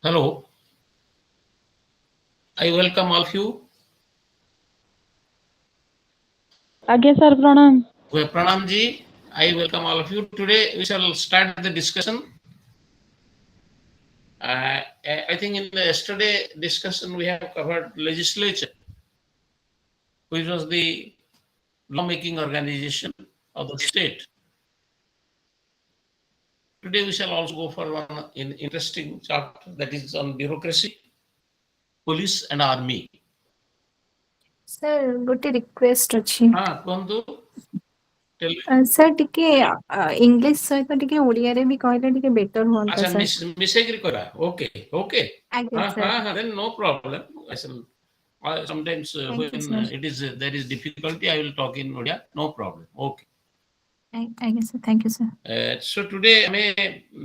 Hello, I welcome all of you. आज्ञा sir प्रणाम। Well, Pranam ji, I welcome all of you. Today we shall start the discussion. I think in the yesterday discussion we have covered legislature, which was the lawmaking organization of the state. Today we shall also go for one interesting chapter that is on bureaucracy, police and army. Sir ଗୋଟେ request ଅଛି। हाँ, କୁହନ୍ତୁ, tell me. Sir ଟିକେ English ସହିତ ଟିକେ ଓଡ଼ିଆରେ ବି କହିଲେ ଟିକେ ବେଟର ହୁଅନ୍ତା अच्छा, ସାର୍। मिसेग्री करा. Okay, okay. ଆଜ୍ଞା हाँ, ସାର୍। हाँ, हाँ, then no problem. I shall sometimes thank you when sir. it is there is difficulty, I will talk in Odia. No problem. Okay. ଆଜ୍ଞା sir, thank you sir. So today ଆମେ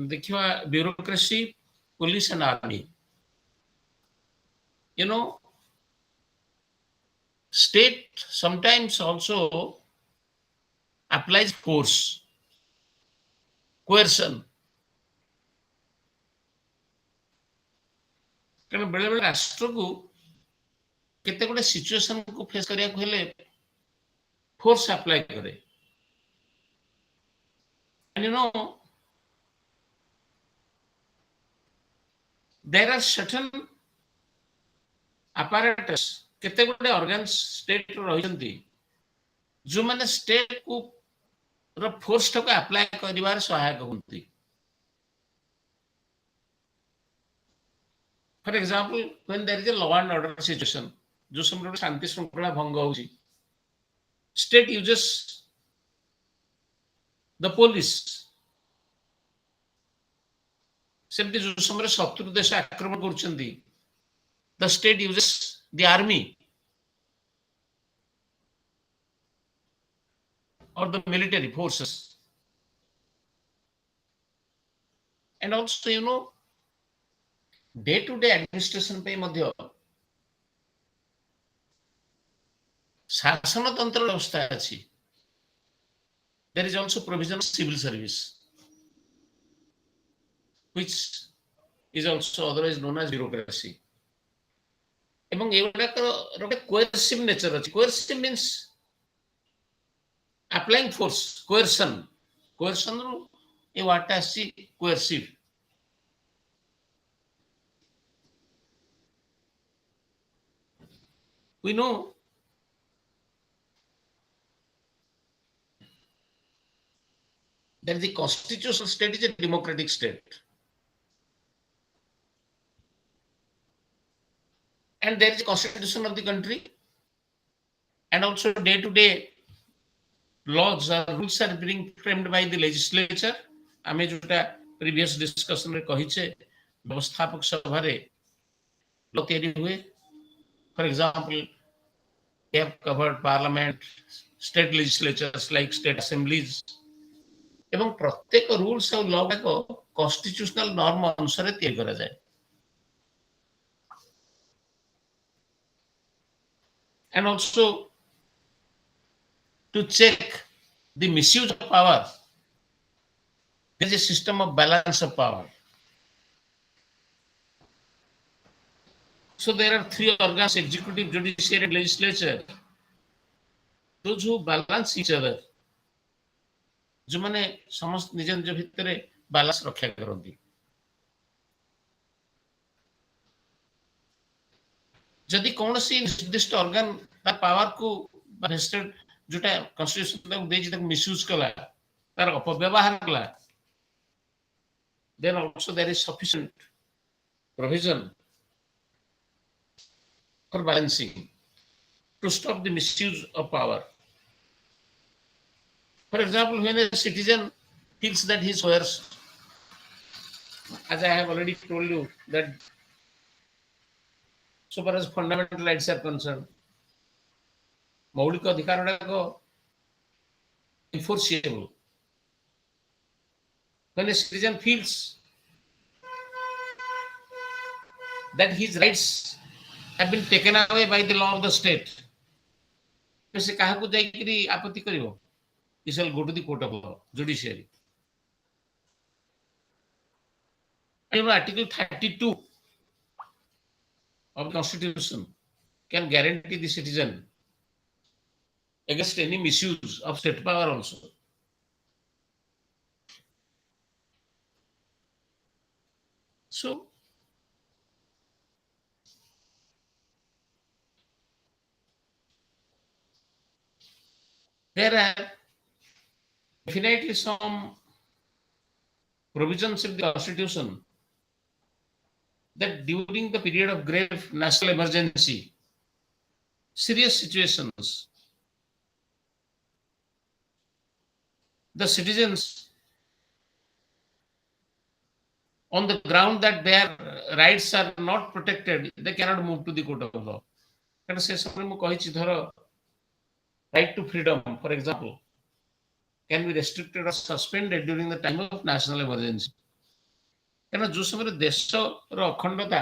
ଦେଖିବା bureaucracy, police and army. You know, state sometimes also applies force, coercion. କାରଣ ବେଳେ ବେଳେ ରାଷ୍ଟ୍ରକୁ କେତେ ଗୋଟେ ସିଚୁଏସନକୁ face କରିବାକୁ ହେଲେ ଫୋର୍ସ ଆପ୍ଲାଏ କରେ। And you know, there are certain apparatus, କେତେ ଗୋଟେ organs state ରହିଛନ୍ତି ଯୋଉମାନେ state କୁ ର ଫୋର୍ସ ଟାକୁ ଆପ୍ଲାଏ କରିବାରେ ସହାୟକ ହୁଅନ୍ତି। For example, when there is a law and order situation, ଯୋଉ ସମୟରେ ଶାନ୍ତି ଶୃଙ୍ଖଳା ଭଙ୍ଗ ହଉଛି, state uses the police. ସେମିତି ଯୋଉ ସମୟରେ ଶତ୍ରୁ ଦେଶ ଆକ୍ରମଣ କରୁଛନ୍ତି, the state uses the army or the military forces. And also, you know, day to day administration ପାଇଁ ମଧ୍ୟ ଶାସନତନ୍ତ୍ର ବ୍ୟବସ୍ଥା ଅଛି। There is also provision of civil service, which is also otherwise known as bureaucracy. ଏବଂ ଏଗୁଡାକର ଗୋଟେ coercive nature ଅଛି। Coercive means applying force, coercion. Coercion ରୁ ଏ ୱାର୍ଡଟା ଆସିଛି coercive. We know that the constitutional state is a democratic state. And there is a constitution of the country. And also day to day laws or rules are being framed by the legislature. ଆମେ ଯୋଉଟା previous discussion ରେ କହିଛେ ବ୍ୟବସ୍ଥାପକ ସଭାରେ law ତିଆରି ହୁଏ। For example, we have covered parliament, state legislatures like state assemblies. ଏବଂ ପ୍ରତ୍ୟେକ rules ଆଉ law ଗୁଡାକ constitutional norm ଅନୁସାରେ ତିଆରି କରାଯାଏ। And also to check the misuse of power, there is a system of balance of power. So there are three organs: executive, judiciary, and legislature. Those who balance each other, ଯୋଉମାନେ ସମସ୍ତ ନିଜ ନିଜ ଭିତରେ balance ରକ୍ଷା କରନ୍ତି। ଯଦି କୌଣସି ନିର୍ଦ୍ଦିଷ୍ଟ ଅର୍ଗାନ ତା ପାୱାରକୁ ଭେଷ୍ଟେଡ ଯୋଉଟା କନଷ୍ଟିଟ୍ୟୁସନ ତାକୁ ଦେଇଛି ତାକୁ ମିସୟୁଜ କଲା, ତାର ଅପବ୍ୟବହାର କଲା, then also there is sufficient provision for balancing to stop the misuse of power. For example, when a citizen feels that he is coerced, as I have already told you, that so far as fundamental rights are concerned, ମୌଳିକ ଅଧିକାର ଗୁଡାକ enforceable. When a citizen feels that his rights have been taken away by the law of the state, ସେ କାହାକୁ ଯାଇକିରି ଆପତ୍ତି କରିବ? He shall go to the court of law, judiciary. And Article 32 of the Constitution can guarantee the citizen against any misuse of state power also. So, there are definitely some provisions in the Constitution that during the period of grave national emergency, serious situations, the citizens, on the ground that their rights are not protected, they cannot move to the court of law. କାରଣ ସେ ସମୟରେ ମୁଁ କହିଛି ଧର right to freedom, for example, can be restricted or suspended during the time of national emergency. କାରଣ ଯୋଉ ସମୟରେ ଦେଶର ଅଖଣ୍ଡତା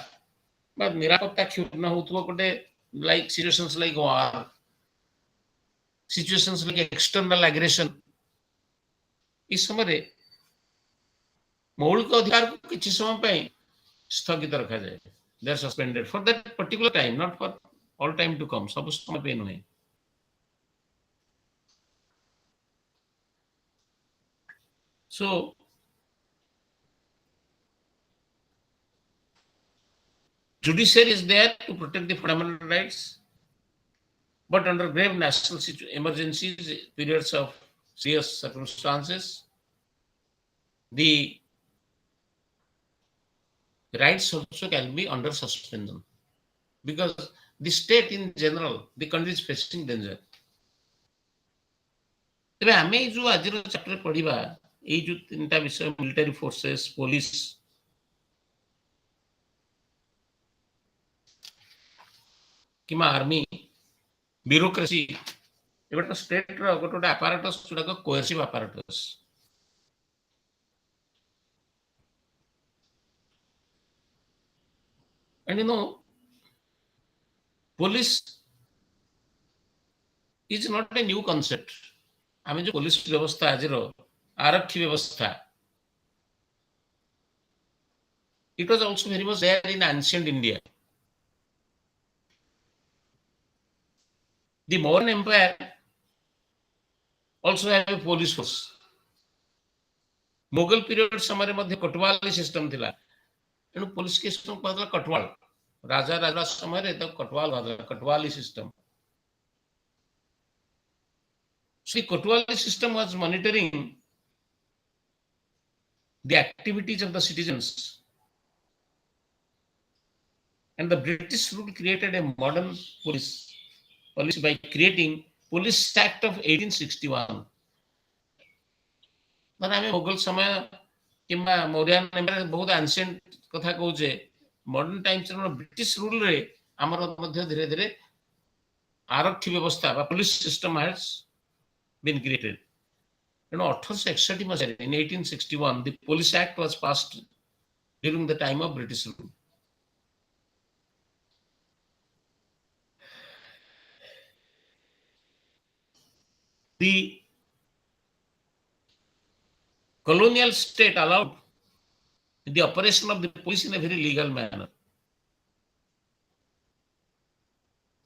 ବା ନିରାପତ୍ତା କ୍ଷୁଣ୍ଣ ହଉଥିବ ଗୋଟେ like situations like war, situations like external aggression, এই ସମୟରେ ମୌଳିକ ଅଧିକାରକୁ କିଛି ସମୟ ପାଇଁ ସ୍ଥଗିତ ରଖାଯାଏ. They are suspended for that particular time, not for all time to come. ସବୁ ସମୟ ପାଇଁ ନୁହେଁ. So, judiciary is there to protect the fundamental rights, but under grave national emergencies, periods of serious circumstances, the rights also can be under suspension because the state in general, the country is facing danger. ତେବେ ଆମେ ଏଇ ଯୋଉ ଆଜିର chapter ପଢିବା ଏଇ ଯୋଉ ତିନିଟା ବିଷୟ ମିଲିଟାରୀ ଫୋର୍ସେସ୍, ପୋଲିସ କିମ୍ବା ଆର୍ମି, ବ୍ୟୁରୋକ୍ରାସି, ଏଗୁଡା ଷ୍ଟେଟର ଗୋଟେ ଗୋଟେ ଆପାରାଟସ୍ ଯୋଉଟାକ coercive apparatus. And you know, police is not a new concept. ଆମେ ଯୋଉ ପୋଲିସ ବ୍ୟବସ୍ଥା ଆଜିର ଆରକ୍ଷୀ ବ୍ୟବସ୍ଥା, it was also very much there in ancient India. The Mauryan Empire also have a police force. Mughal period ସମୟରେ ମଧ୍ୟ କଟୱାଲି system ଥିଲା. ତେଣୁ ପୋଲିସ ସିଷ୍ଟମ କୁହାଯାଉଥିଲା କଟୱାଲ. ରାଜା ରାଜା ସମୟରେ ତାକୁ କଟୱାଲ କୁହାଯାଉଥିଲା, କଟୱାଲି system. So the Kotwali system was monitoring the activities of the citizens, and the British rule created a modern police by creating Police Act of 1861. ମାନେ ଆମେ ମୋଗଲ ସମୟ କିମ୍ବା ମୌର୍ୟାନ ଏମ୍ପାୟାର ବହୁତ ଆନ୍ସିଏଣ୍ଟ କଥା କହୁଛେ, ମଡର୍ନ ଟାଇମ୍ସର ବ୍ରିଟିଶ ରୁଲରେ ଆମର ମଧ୍ୟ ଧୀରେ ଧୀରେ ଆରକ୍ଷୀ ବ୍ୟବସ୍ଥା ବା police system has been created. ତେଣୁ 1861 ମସିହାରେ in 1861 the Police Act was passed during the time of British rule. The colonial state allowed the operation of the police in a very legal manner.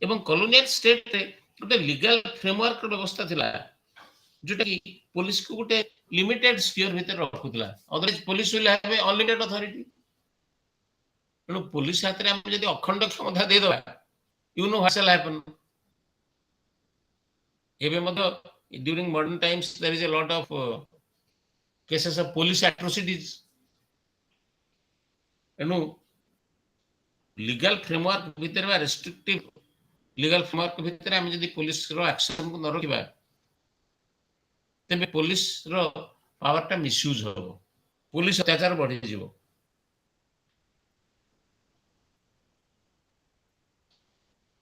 ଏବଂ colonial state ରେ ଗୋଟେ legal framework ବ୍ୟବସ୍ଥା ଥିଲା ଯୋଉଟା କି ପୋଲିସକୁ ଗୋଟେ ଲିମିଟେଡ ସ୍ପିୟର ଭିତରେ ରଖୁଥିଲା. Otherwise police will have a unlimited authority. ତେଣୁ ପୋଲିସ ହାତରେ ଆମେ ଯଦି ଅଖଣ୍ଡ କ୍ଷମତା ଦେଇଦବା, you know what shall happen. ଏବେ ମଧ୍ୟ during modern times there is a lot of cases of police atrocities. ତେଣୁ legal framework ଭିତରେ ବା restrictive legal framework ଭିତରେ ଆମେ ଯଦି ପୋଲିସର ଆକ୍ସନକୁ ନ ରଖିବା, ତେବେ ପୋଲିସର ପାୱାରଟା ମିସୟୁଜ ହବ, ପୋଲିସ ଅତ୍ୟାଚାର ବଢିଯିବ.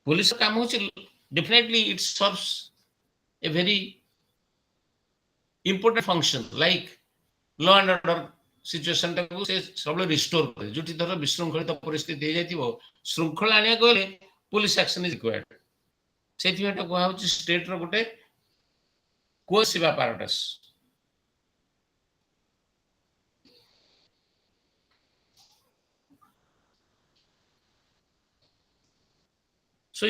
ପୋଲିସର କାମ ହଉଛି definitely it serves a very important function like law and order ସିଚୁଏସନଟାକୁ ସେ ସବୁବେଳେ ରିଷ୍ଟୋର କରେ. ଯୋଉଠି ଧର ବିଶୃଙ୍ଖଳିତ ପରିସ୍ଥିତି ହେଇଯାଇଥିବ, ଶୃଙ୍ଖଳା ଆଣିବାକୁ ହେଲେ ପୋଲିସ ଆକ୍ସନ ଇଜ ରିକ୍ୱାର୍ଡ. ସେଇଥିପାଇଁ ଏଟା କୁହାହଉଛି ଷ୍ଟେଟର ଗୋଟେ କୋଏସିଭ apparatus. So,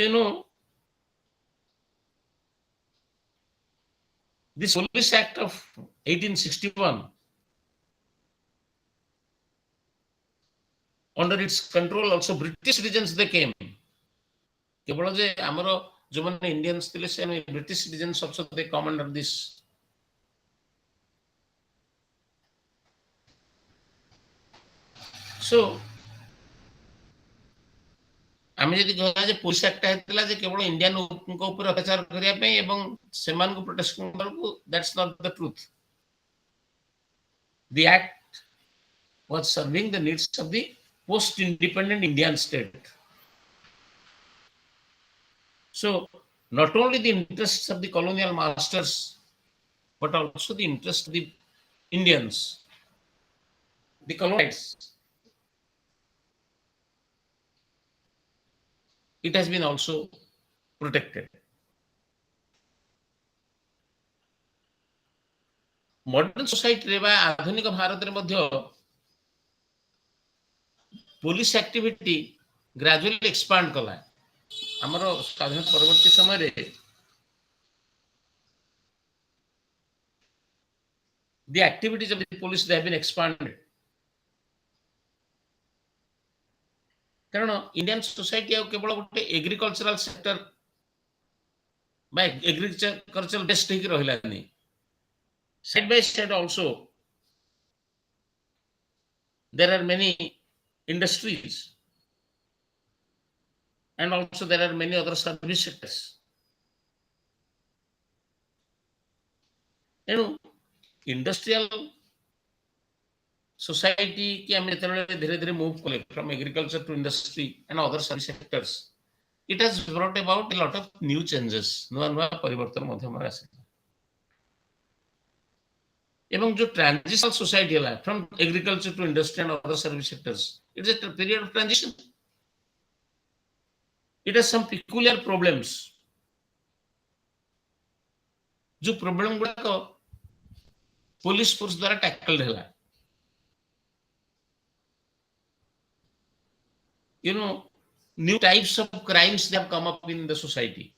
this Police Act of 1861, under its control also British citizens they came. केवल जे आमर जो माने इंडियंस थिले से British citizens also they come under this. So आमे जदि कहला जे पुलिस एक्ट हेतला जे केवल इंडियन को ऊपर अत्याचार करिया पे एवं सेमान को प्रोटेक्ट करबो, that's not the truth. The act was serving the needs of the post independent Indian state. So not only the interests of the colonial masters but also the interest of the Indians, the colonists, it has been also protected. Modern society रे बा आधुनिक भारत रे मध्य police activity gradually expand कला. हमर स्वाधीनता परवर्ती समय रे the activities of the police they have been expanded. कारण इंडियन सोसाइटी केवल गोटे एग्रीकल्चरल सेक्टर बा एग्रीकल्चरल बेस्ड ही रहिलानी. Side by side also there are many industries and also there are many other service sectors. एणु industrial society की हम धीरे धीरे मूव कले from agriculture to industry and other service sectors, it has brought about a lot of new changes. नुआ नुआ परिवर्तन मध्यम आसे एवं जो ट्रांजिशनल सोसाइटी है from agriculture to industry and other service sectors, it is a period of transition. It has some peculiar problems. जो problem गुड़ा पुलिस फोर्स द्वारा टैकल है. New types of crimes that have come up in the society.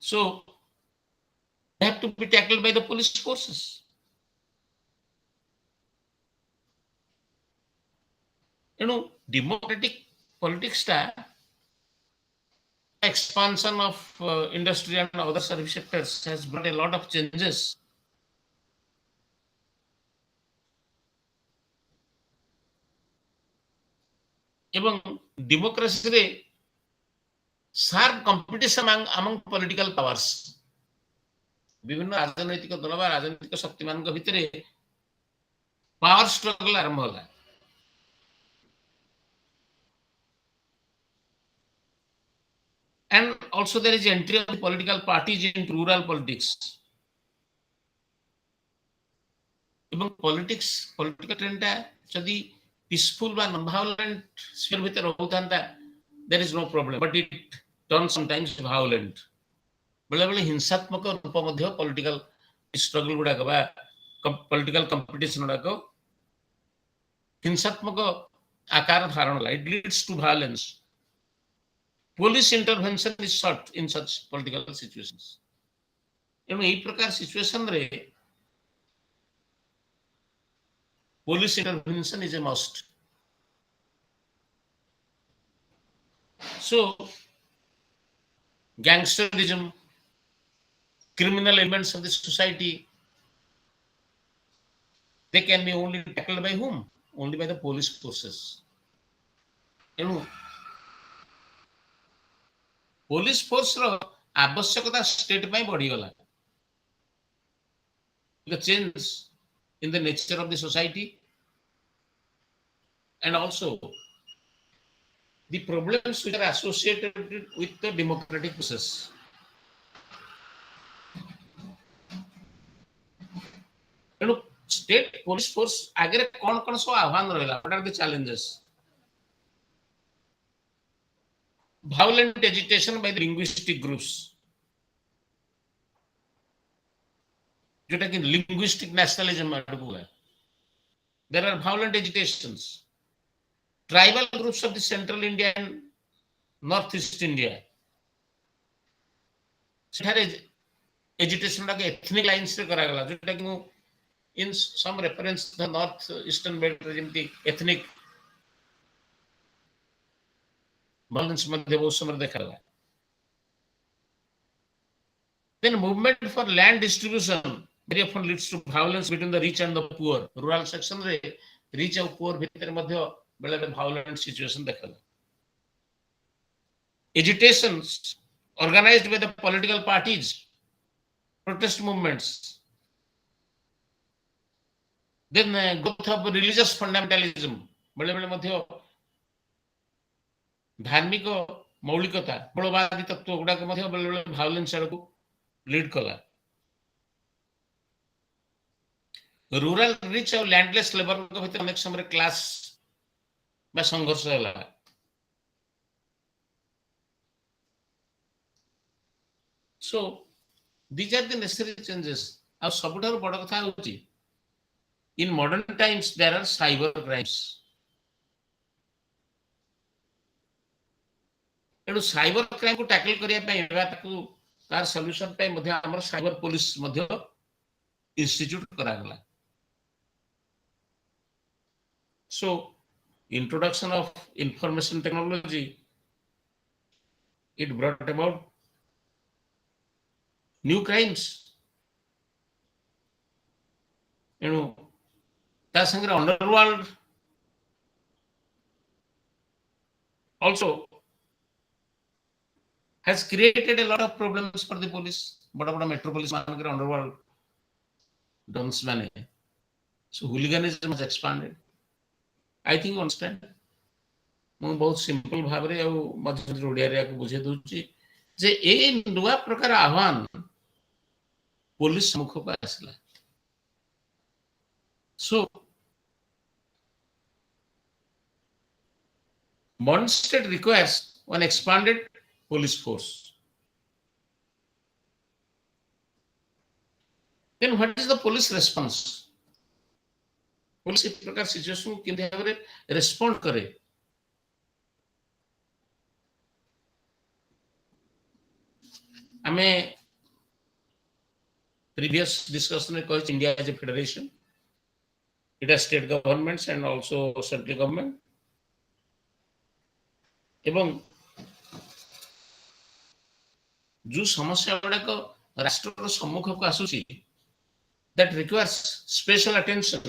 So they have to be tackled by the police forces. Democratic politics expansion of industry and other service sectors has brought a lot of changes. एवं democracy रे sharp competition among political powers. विभिन्न राजनैतिक दल बा राजनैतिक शक्तिमान भितर power struggle आरंभ होला. And also there is entry of the political parties in rural politics. एवं political trend जदि peaceful बा non-violent sphere भितर होता there is no problem, but it turns sometimes violent. बेले बेले हिंसात्मक रूप मध्य पॉलिटिकल स्ट्रगल गुडा बा पॉलिटिकल कंपटीशन गुडा हिंसात्मक आकार धारण ला. It leads to violence. Police intervention is sought in such political situations. एवं यही प्रकार सिचुएशन रे police intervention is a must. So gangsterism, criminal elements of the society, they can be only tackled by whom? Only by the police forces. Police force रो आवश्यकता state में बढ़ी गला. The change in the nature of the society and also the problems which are associated with the democratic process. State police force आगे कौन सब आह्वान रहेला? What are the challenges? Violent agitation by the linguistic groups. जोटा कि linguistic nationalism आड़कू है. There are violent agitations. Tribal groups of the central India and northeast India. सेठारे agitation टाके एथनिक लाइन्स रे करा गला जोटा कि in some reference the north eastern belt रे जेमती एथनिक violence मध्ये बहुत समय देखा गला. Then movement for land distribution very often leads to violence between the rich and the poor. Rural section रे rich और poor भितर मध्ये बेले बेले violent situation देखा गला. Agitations organized by the political parties, protest movements. Then growth of religious fundamentalism. बेले बेले मध्ये धार्मिक मौलिकता बलवादी तत्व गुडा के मध्ये बेले बेले violence आड़कू लीड कला. रूरल रिच और लैंडलेस लेबर के भितर अनेक समय क्लास में संघर्ष होला. So these are the necessary changes. और सबुठार बड़ कथा होची in modern times there are cyber crimes. एडु cyber crime को टैकल करिया पय एबा ताकू तार सॉल्यूशन पय मध्ये हमर साइबर पुलिस मध्ये इंस्टीट्यूट करा गला. So introduction of information technology, it brought about new crimes. You know, ता संगे underworld also has created a lot of problems for the police. बड़ा बड़ा metropolis मान के underworld dons माने. So hooliganism has expanded. I think understand. मैं बहुत simple भाव रे और मध्य ओडिया रे को बुझे दूची जे ए नुवा प्रकार आह्वान पुलिस मुख को आसला. So modern state requires one expanded police force. Then what is the police response? Police इस प्रकार सिचुएशन को किंतु भाव रे रेस्पोंड करे. हमें previous discussion में कहा India as a federation. It has state governments and also central government. एवं जो समस्या गुड़ाक राष्ट्र सम्मुख को आसूची that requires special attention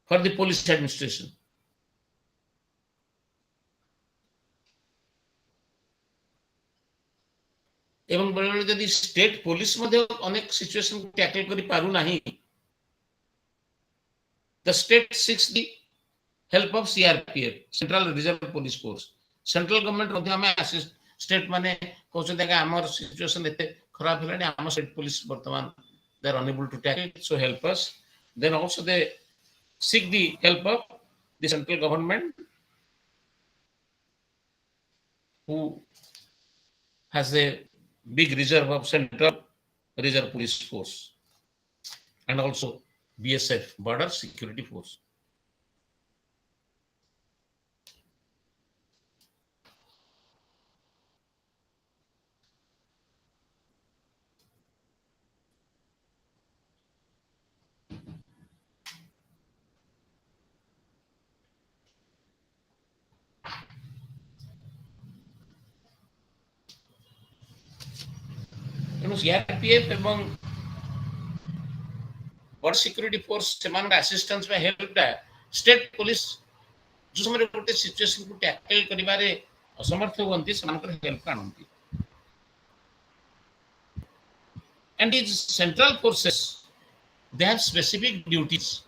for the police administration. एवं बेले बेले यदि स्टेट पुलिस मध्ये अनेक सिचुएशन को टैकल करि पारु नाही, the state seeks the help of CRPF, Central Reserve Police Force. Central government मध्ये हमें असिस्ट स्टेट माने कहउछ देखा हमर सिचुएशन एते खराब हेलानी हमर स्टेट पुलिस वर्तमान they are unable to tackle it, so help us. Then also they seek the help of the central government who has a big reserve of Central Reserve Police Force and also BSF, Border Security Force. CRPF एवं border security force सेमान assistance में help दा state police जो समय गोटे situation को tackle करिबारे असमर्थ होंती सेमान कर help कानंती. And these central forces, they have specific duties.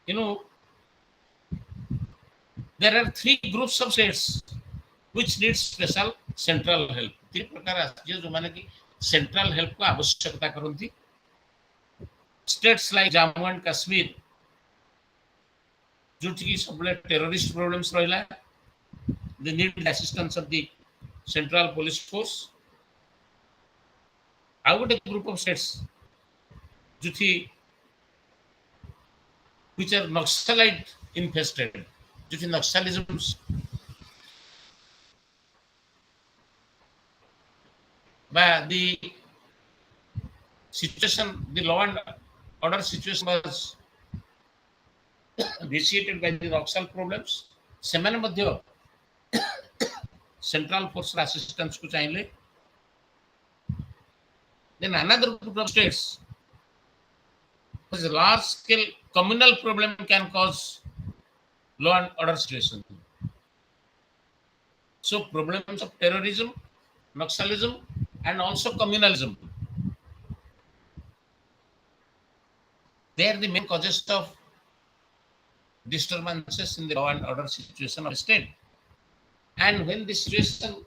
You know, there are 3 groups of states which need special central help. 3 प्रकार राज्य जो माने कि central help को आवश्यकता करंती. States like Jammu and Kashmir जोठी सब टेररिस्ट प्रॉब्लम्स रहिला, they need the assistance of the central police force. ଆଉ ଗୋଟେ group of states जोठी which are Naxalite infested, जोठी Naxalism বা the situation, the law and order situation was vitiated by the Naxal problems. ସେମାନେ ମଧ୍ୟ central force assistance को चाहिए. Then another group of states, because large scale communal problem can cause law and order situation. So problems of terrorism, Naxalism, and also communalism, they are the main causes of disturbances in the law and order situation of the state. And when the situation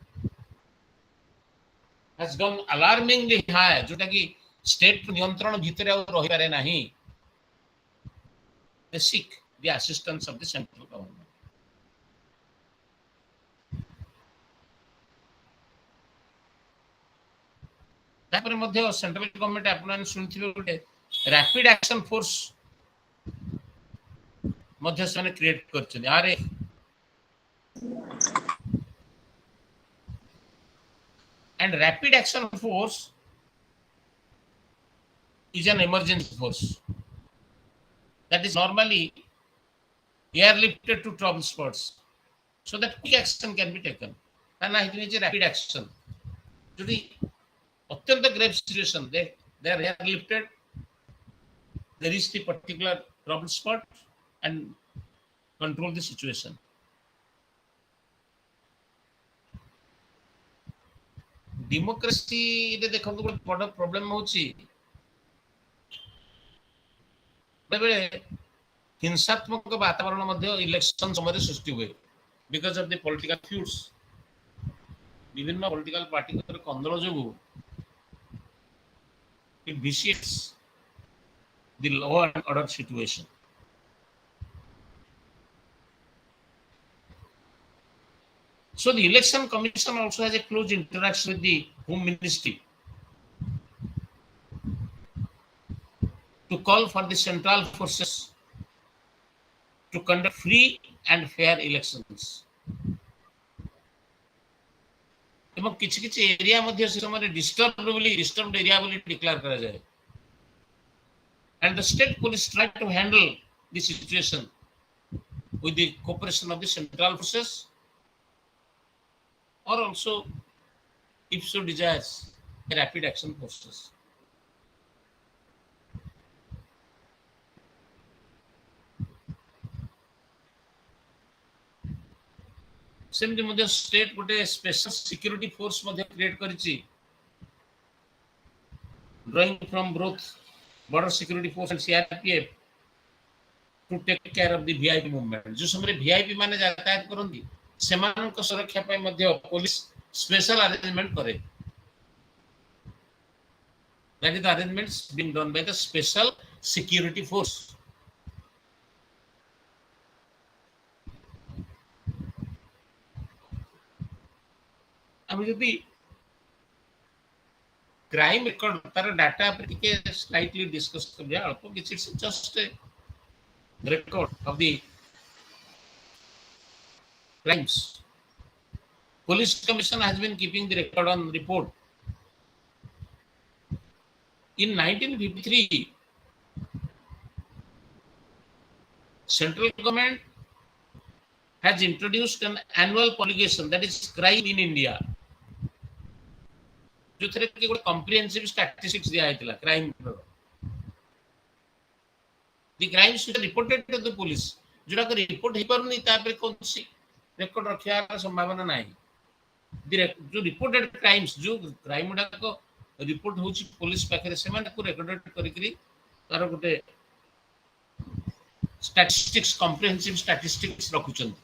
has gone alarmingly high, जोटा कि state नियंत्रण भीतर और रही पारे नहीं, they seek the assistance of the central government. तापर मध्य central government आपण सुनथिबे गोटे रैपिड एक्शन फोर्स मध्य से क्रिएट करछन. आरे and rapid action force is an emergency force that is normally airlifted to trouble spots so that quick action can be taken. And it is a rapid action. Jodi अत्यंत grave situation, they are airlifted, they reach the particular trouble spot and control the situation. Democracy रे देखो तो बड़ problem होची, बेबे हिंसात्मक वातावरण मध्य election समय सृष्टि हुए because of the political feuds. विभिन्न पॉलिटिकल पार्टी के कंदल जो it vitiates the law and order situation. So the election commission also has a close interaction with the home ministry to call for the central forces to conduct free and fair elections. एवं किछि किछि area मध्य से समय disturbed area बोली declare करा जाए. And the state police try to handle the situation with the cooperation of the central forces or also, if so desires, rapid action forces. सेमती मध्य स्टेट गोटे स्पेशल सिक्योरिटी फोर्स मध्य create करिछि, drawing from both border security force and CRPF to take care of the VIP movement. जो समय VIP माने यातायात करंती सेमानक सुरक्षा पय मध्य पुलिस स्पेशल अरेंजमेंट करे. That is the arrangements being done by the special security force. আমি যদি क्राइम रिकॉर्ड तार डाटा पर टिके स्लाइटली डिस्कस करिया अल्प किछि just record of the crimes. Police Commission has been keeping the record on report. In 1953, central government has introduced an annual publication that is crime in India. जो थे कि गोटे comprehensive statistics दिया है crime. The crimes reported to the police जोड़ा को report ही पर नहीं तापर कौन सी रिकॉर्ड रखिया संभावना नहीं. जो रिपोर्टेड क्राइम्स जो क्राइम गुडा को रिपोर्ट होची पुलिस पाखरे से माने को रिकॉर्ड करिकरी तार गोटे स्टैटिस्टिक्स कॉम्प्रिहेंसिव स्टैटिस्टिक्स रखुचन.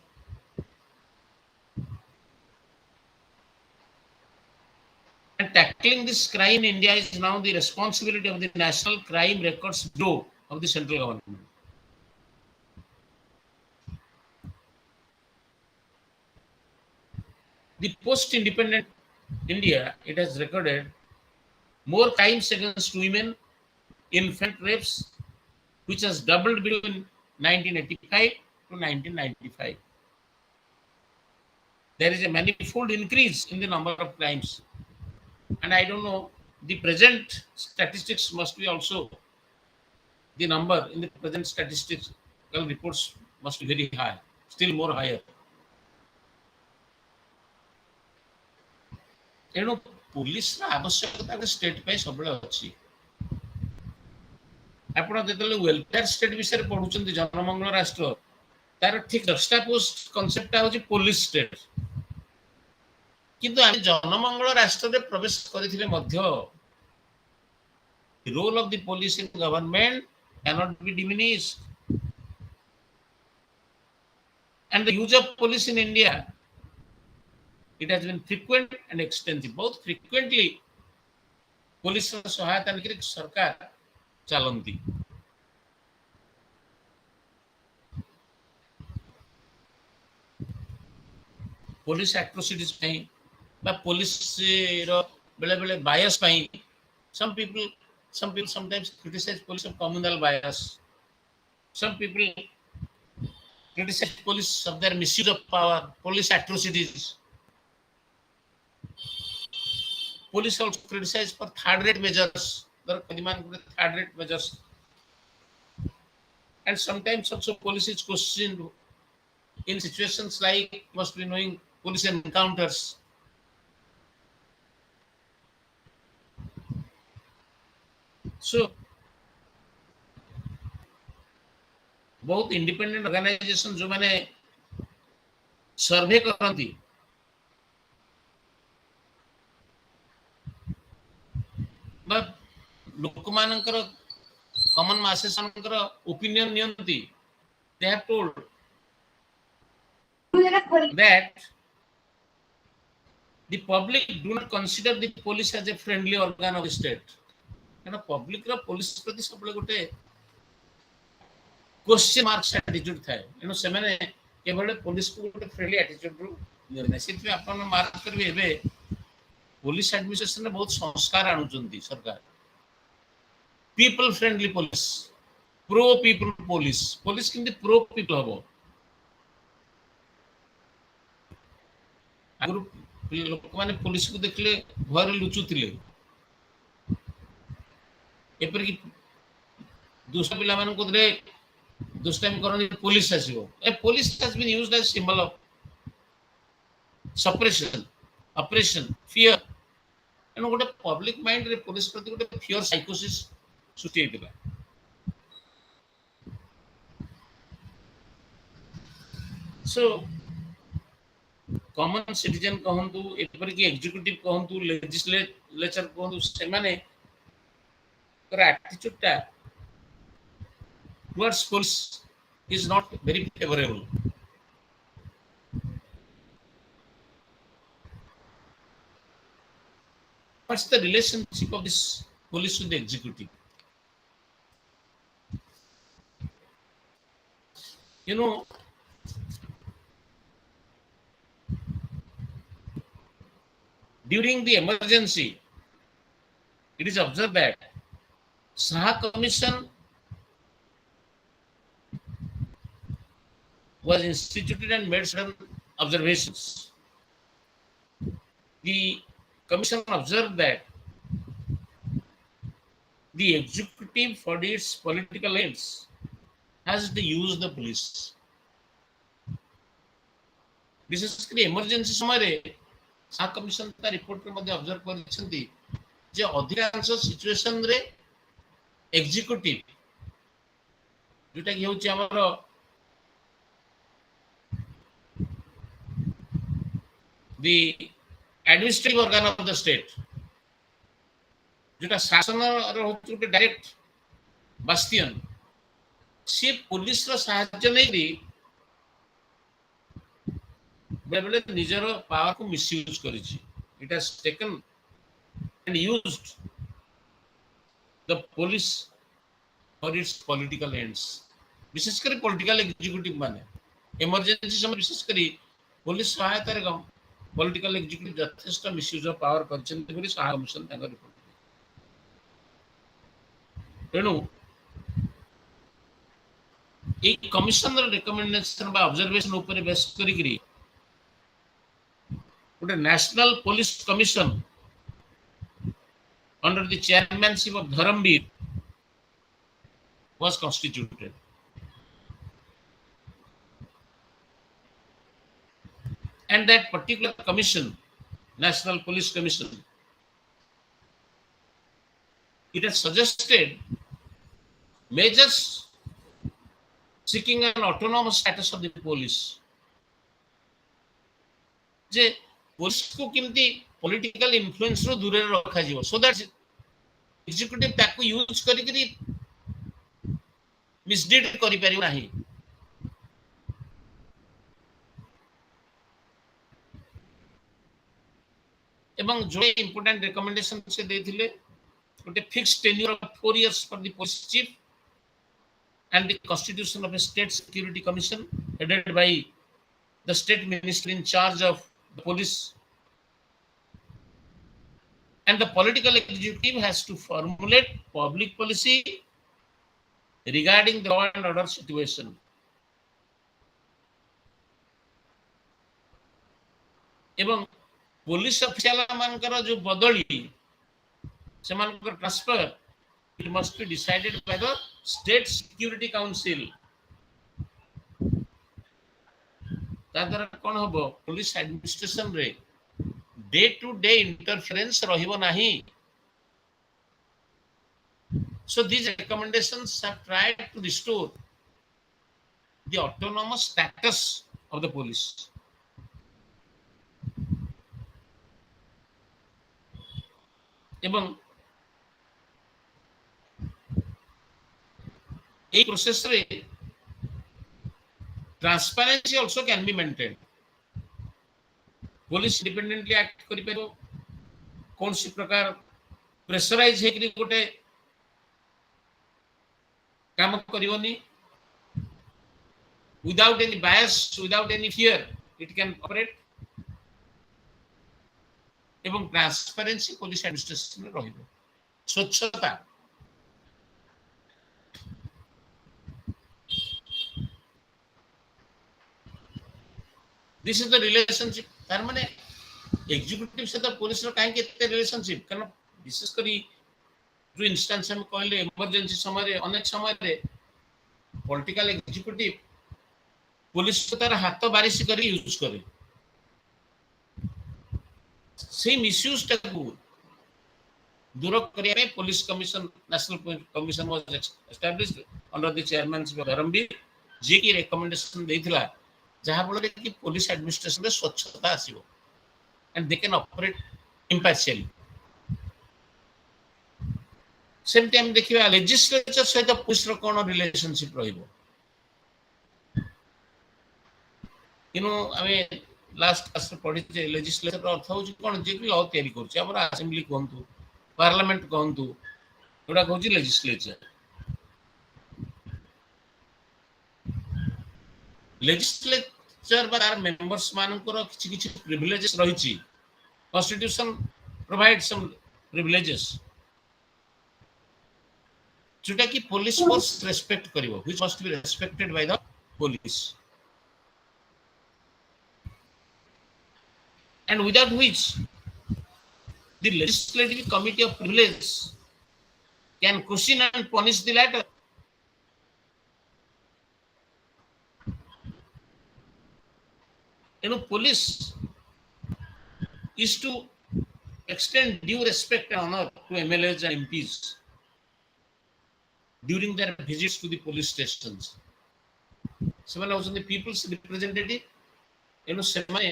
And tackling this crime in India is now the responsibility of the National Crime Records Bureau of the central government. The post-independent India, it has recorded more crimes against women, infant rapes, which has doubled between 1985 to 1995. There is a manifold increase in the number of crimes. And I don't know, the present statistics must be also, the number in the present statistical reports must be very high, still more higher. ତେଣୁ ପୋଲିସର ଆବଶ୍ୟକତା ଗୋଟେ state ପାଇଁ ସବୁବେଳେ ଅଛି। ଆପଣ ଯେତେବେଳେ welfare state ବିଷୟରେ ପଢୁଛନ୍ତି, ଜନମଙ୍ଗଳ ରାଷ୍ଟ୍ର, ତାର ଠିକ ଜଷ୍ଟାପୋଷ୍ଟ କନସେପ୍ଟଟା ହଉଛି ପୋଲିସ ଷ୍ଟେଟ୍। କିନ୍ତୁ ଆମେ ଜନମଙ୍ଗଳ ରାଷ୍ଟ୍ରରେ ପ୍ରବେଶ କରିଥିଲେ ମଧ୍ୟ the role of the police in government cannot be diminished, and the use of police in India, it has been frequent and extensive. Both frequently police ସହାୟତା ନେଇକି ସରକାର ଚାଲନ୍ତି। police atrocities ପାଇଁ ବା policeର ବେଳେ ବେଳେ bias ପାଇଁ some people sometimes criticize police of communal bias. Some people criticize police of their misuse of power, police atrocities. Police also criticized for third-rate measures. There are third-rate measures, and sometimes also police is questioned in situations like, must be knowing, police encounters. So, बहुत independent organisation जो माने सर्वे करती, लोक मानकर common masses मानकर opinion नियंती, they have told that the public do not consider the police as a friendly organ of the state. कारण public रा police प्रति सबले गोटे क्वेश्चन मार्क्स एटीट्यूड थाए, एनो से माने केवल पुलिस को गोटे फ्रेंडली एटीट्यूड रु निर्णय सिथि अपन मार्क करबे। एबे पुलिस एडमिनिस्ट्रेशन ने बहुत संस्कार आनुचंती सरकार, people friendly police, pro people police, police किंतु प्रो पीपल हबो। आगु लोक माने पुलिस को देखले भय लुचुतिले, एपर कि दूसरा पिला मान को दे दुष्टाइम करनी पुलिस आसीबो। ए police has been used as symbol of suppression, operation, fear. एनो गोटे पब्लिक माइंड रे पुलिस प्रति गोटे फियर साइकोसिस सृष्टि हेतिला। सो कॉमन सिटीजन कहंतु, एपर कि एग्जीक्यूटिव कहंतु, लेजिस्लेचर कहंतु, से माने attitude towards police is not very favorable. What's the relationship of this police with the executive? You know, during the emergency, it is observed that Saha Commission was instituted and made certain observations. The Commission observed that the executive, for its political ends, has to use the police. विशेषकर emergency समय Saha commission ता report रे मध्ये observe करछंती जे अधिकांश situation रे executive जोटा कि होची हमर the administrative organ of the state, जोटा शासन रो होची डायरेक्ट बास्टियन, से पुलिस रो सहायता नै दी बेले निजरो पावर को मिसयूज करिछि। It has taken and used the police for its political ends. विशेषकर पॉलिटिकल एग्जीक्यूटिव माने इमरजेंसी समय विशेषकर पुलिस सहायता रे पॉलिटिकल एग्जीक्यूटिव यथेष्ट मिसयूज ऑफ पावर करछन्ते बोली साहा कमिशन तांकर रिपोर्ट तेणु ए कमिशन रिकमेंडेशन बा ऑब्जर्वेशन ऊपर बेस करी गोटे national police commission under the chairmanship of Dharmavira was constituted. And that particular commission, National Police Commission, it has suggested measures seeking an autonomous status of the police. J police को किमती political influence रो दूर रखा जीवो so that executive ताको use करी मिसडीड करि पारि नाही एवं जो इंपोर्टेंट रिकमेंडेशन से देथिले गोटे fixed tenure of 4 years for the police chief and the constitution of a state security commission headed by the state minister in charge of the police, and the political executive has to formulate public policy regarding the law and order situation. एवं police official मानकर जो बदली से मानकर transfer it must be decided by the state security council. तादर कोन हबो police administration रे day to day interference रहिबो नाही. So these recommendations have tried to restore the autonomous status of the police. एवं a process रे transparency also can be maintained. Police independently act करि परबो कोन सी प्रकार pressurise हे कि गोटे काम करिवोनी without any bias, without any fear, it can operate. एवं transparency police administration रे रहिबो स्वच्छता. This is the relationship. तार माने एग्जीक्यूटिव से तो पुलिस रो काहे केते रिलेशनशिप कारण विशेष करी जो इंस्टेंस हम कहले इमरजेंसी समय रे अनेक समय रे पॉलिटिकल एग्जीक्यूटिव पुलिस को तार हाथ बारिश करी यूज करे से मिसयूज टाकू दूर करिया में police commission national commission was established under the chairmanship of Dharmavira जे की रिकमेंडेशन देथिला जहाँ बोले कि पुलिस एडमिनिस्ट्रेशन में स्वच्छता आसीबो and they can operate impartially. Same time देखिबा लेजिस्लेचर सहित पुलिस रो कोन रिलेशनशिप रहिबो. इनो हमें लास्ट क्लास में पढ़ी जे लेजिस्लेचर रो अर्थ होची कोन जे कि लॉ तयारी करछि हमरा असेंबली कोंतु पार्लियामेंट कोंतु एडा कहछि लेजिस्लेचर. लेजिस्लेचर बार मेंबर्स मानकर किछि किछि प्रिविलेजेस रहिछि. कॉन्स्टिट्यूशन प्रोवाइड सम प्रिविलेजेस जोटा कि पुलिस फोर्स रेस्पेक्ट करिवो which must be respected by the police and without which the legislative committee of privilege can question and punish the latter. Police is to extend due respect and honor to MLAs and MPs during their visits to the police stations. ସେମାନେ ହଉଛନ୍ତି people's representative. ସେମାନେ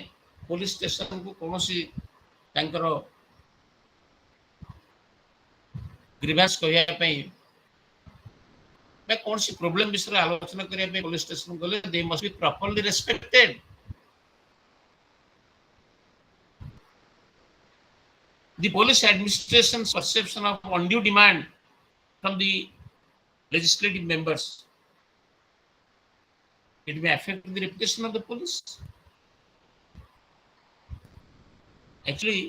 police station को कौनसी तांकर grievance कहिया पई बे कौनसी problem विषय आलोचना करिया पे पुलिस स्टेशन गले they must be properly respected. The police administration's perception of undue demand from the legislative members, it may affect the reputation of the police. Actually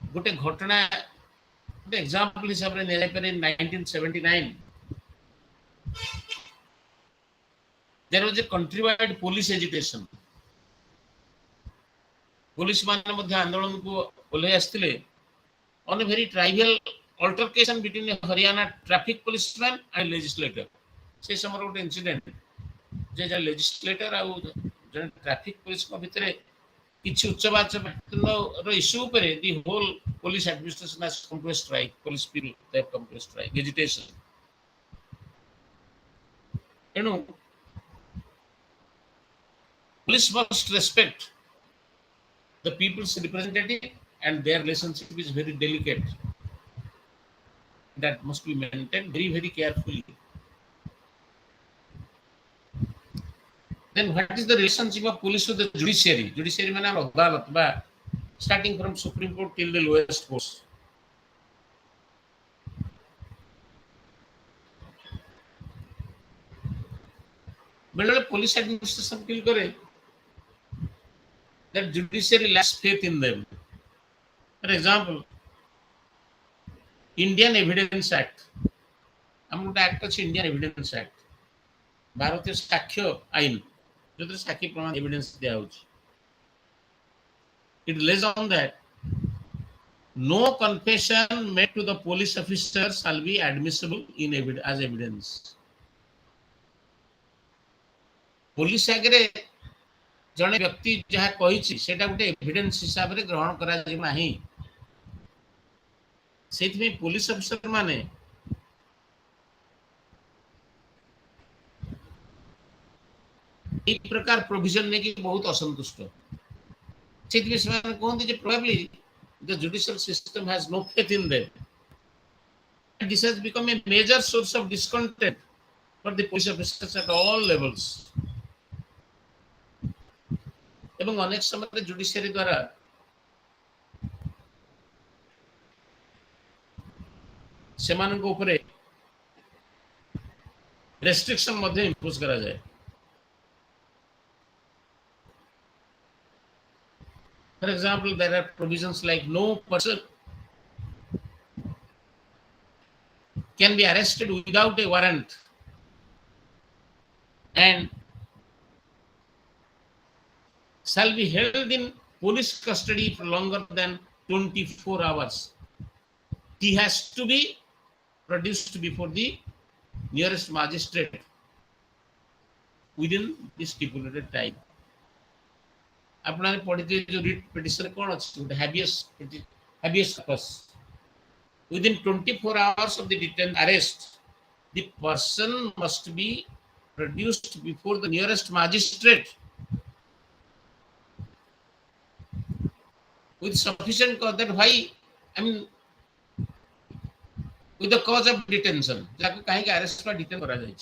गोटे घटना गोटे एग्जांपल हिसाब रे नै पारे 1979 there was a country wide police education police माने मध्ये आंदोलन को ओले आस्थिले on a very trivial altercation between Haryana traffic policeman and legislator से समय गोटे इंसिडेंट जे जे लेजिस्लेटर आ जन ट्रैफिक पुलिस को भितरे किछि उच्चवाच इश्यू पर the whole police administration has come to a strike police people they have come to a strike agitation एनु police must respect the people's representative and their relationship is very delicate that must be maintained very very carefully. Then what is the relationship of police with the judiciary? Judiciary means our adalat ba starting from Supreme Court till the lowest courts. बेले police administration feel करे that judiciary lacks faith in them. For example, Indian Evidence Act. हम गोटे act अच्छे Indian evidence act भारतीय साक्ष्य आईन जो साक्षी प्रमाण एविडेंस दिया it lays on that no confession made to the police officer shall be admissible in as evidence police आगे जड़े व्यक्ति जहाँ कही सेटा गोटे एविडेंस हिसाब से ग्रहण करा नाही से पुलिस ऑफिसर माने एक प्रकार प्रोविजन ने की बहुत असंतुष्ट से कहते जे probably the judicial system has no faith in them and this has become a major source of discontent for the police officers at all levels एवं अनेक समय जुडिशियरी द्वारा सेमानक ऊपर रेस्ट्रिक्शन मध्ये इंपोज करा जाए For example, there are provisions like no person can be arrested without a warrant and shall be held in police custody for longer than 24 hours. He has to be produced before the nearest magistrate within the stipulated time. आपने पढ़ी जो writ petition कौन अच्छी habeas corpus within 24 hours of the detained arrest the person must be produced before the nearest magistrate with sufficient cause that why I mean with the cause of detention जाको कहीं के arrest पर detain करा जाए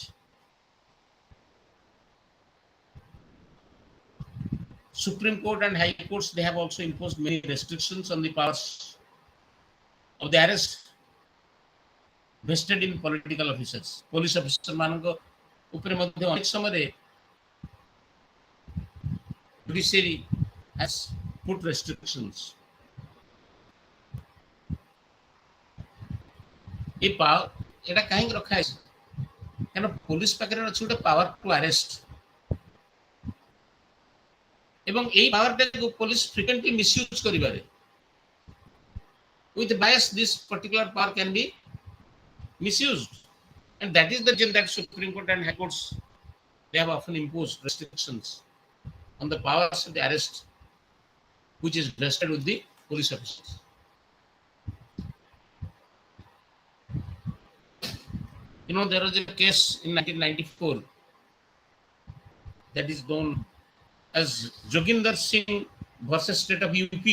Supreme Court and High Courts, they have also imposed many restrictions on the powers of the arrest vested in political officers. Police officers मानक ऊपर मध्य अनेक समय judiciary has put restrictions. ये पावर एटा कहीं रखा है क्या पुलिस पाखे अच्छी गोटे पावर टू अरेस्ट एवं यही पावर को पुलिस फ्रिक्वेंटली मिसयूज करिबारे with bias this particular power can be misused and that is the reason that Supreme Court and High Courts they have often imposed restrictions on the powers of the arrest which is vested with the police officers. You know, there was a case in 1994 that is known as Joginder Singh versus State of UP.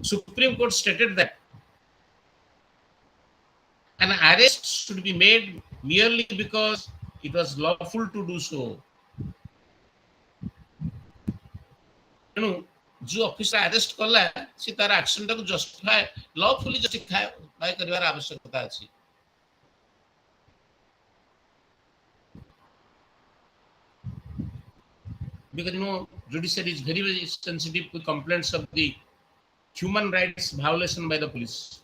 Supreme Court stated that an arrest should be made merely because it was lawful to do so. You know, जो officer arrest कला से तार action को justify lawfully justify करिवार आवश्यकता अछि because judiciary is very very sensitive to complaints of the human rights violation by the police.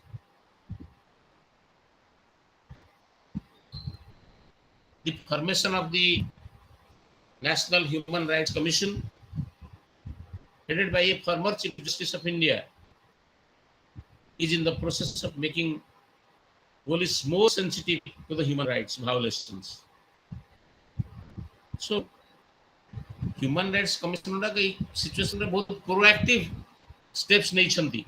The formation of the National Human Rights Commission, headed by a former Chief Justice of India, is in the process of making police more sensitive to the human rights violations. So Human Rights Commission situation रे बहुत proactive steps नहीं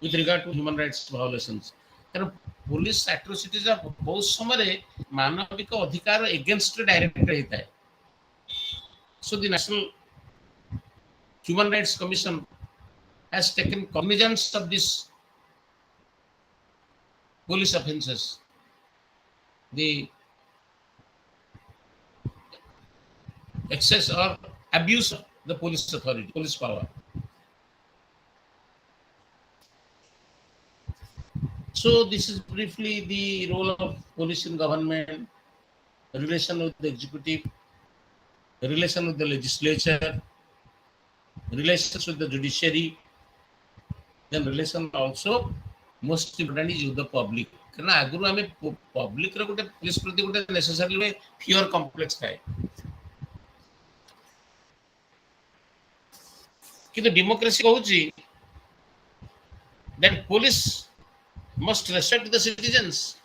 with regard to human rights violations. कारण police atrocities बहुत समय मानविक अधिकार against direct रहता है. So the National Human Rights Commission has taken cognizance of this police offences, the excess or abuse of the police authority, police power. So this is briefly the role of police in government, relation with the executive, relation with the legislature, relations with the judiciary, then relation also most important is with the public. कारण आगुरु आमे public रे गोटे police प्रति गोटे necessary fear complex थाए. किंतु democracy कहूची that police must respect the citizens.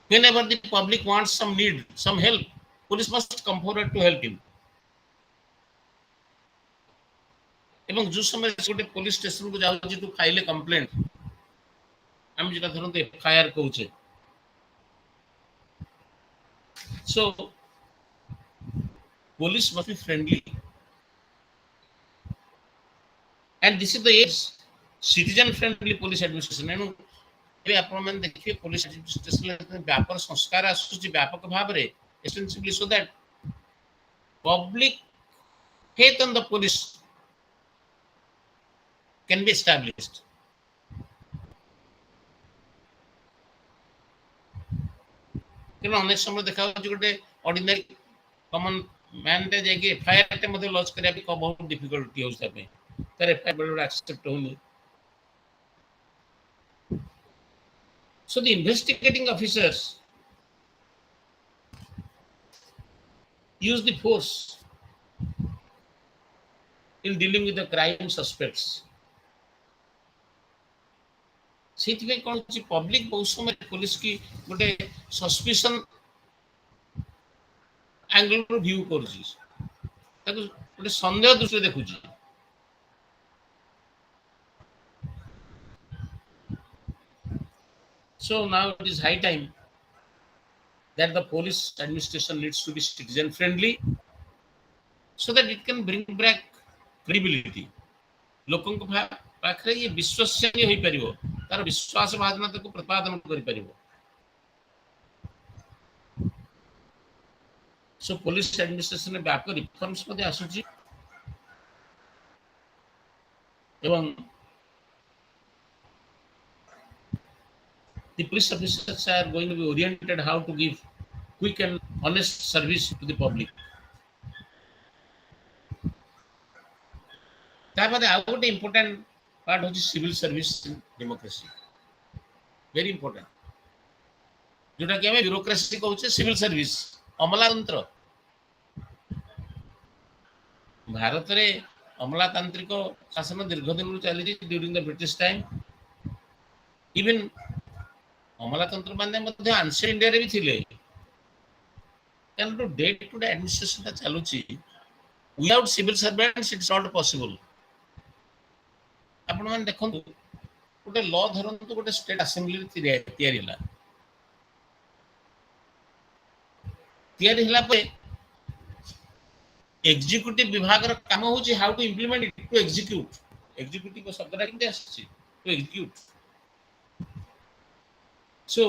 Whenever the public wants some need, some help, police must come forward to help him. एवं जो समय गोटे पुलिस स्टेशन को जाउची तू फाइल कंप्लेंट हम जेटा धरन FIR कहूचे. So police must be friendly, and this is the citizen friendly police administration. एनु ए आपण मन देखिए पुलिस एडमिनिस्ट्रेशन व्यापक संस्कार आसुची व्यापक भाव रे extensively so that public faith on the police can be established. कि अनेक समय देखा गोटे ऑर्डिनरी कॉमन मैन टे जाके एफआईआर टे मध्ये लॉन्च करिया भी बहुत डिफिकल्टी होता है तर एफआईआर एक्सेप्ट होनी. So the investigating officers use the force in dealing with the crime suspects. सेथिबे कोन छि पब्लिक बहुत समय पुलिस की गोटे सस्पिशन एंगल रो व्यू करछि ताको गोटे संदेह दृष्टि देखुछि. So now it is high time that the police administration needs to be citizen friendly so that it can bring back credibility. लोकन को पाखरे ये विश्वसनीय होई परिबो, तार विश्वास भावना को प्रतिपादन करि परिबो. So police administration में व्यापक रिफॉर्म्स मध्ये आसुची एवं the police officers are going to be oriented how to give quick and honest service to the public. तापर आउ गोटे इंपोर्टेंट पार्ट होची civil service in democracy. Very important जोटा कि हमें ब्यूरोक्रेसी कहूचे सिविल सर्विस अमलातंत्र. भारत रे अमलातांत्रिक शासन दीर्घ दिन चली during the British time. Even अमलातंत्र माने मध्ये एंशिएंट इंडिया रे भी थिले कारण डे टू डे एडमिनिस्ट्रेशन ता चालुची without civil servants it's not possible. आपण मान देखंतु गोटे लॉ धरंतु गोटे स्टेट असेंबली तैयारी हला तैयारी हला पे एग्जीक्यूटिव विभाग रो काम होची how to implement it to execute. Executive को शब्दटा किंते आछि to execute. So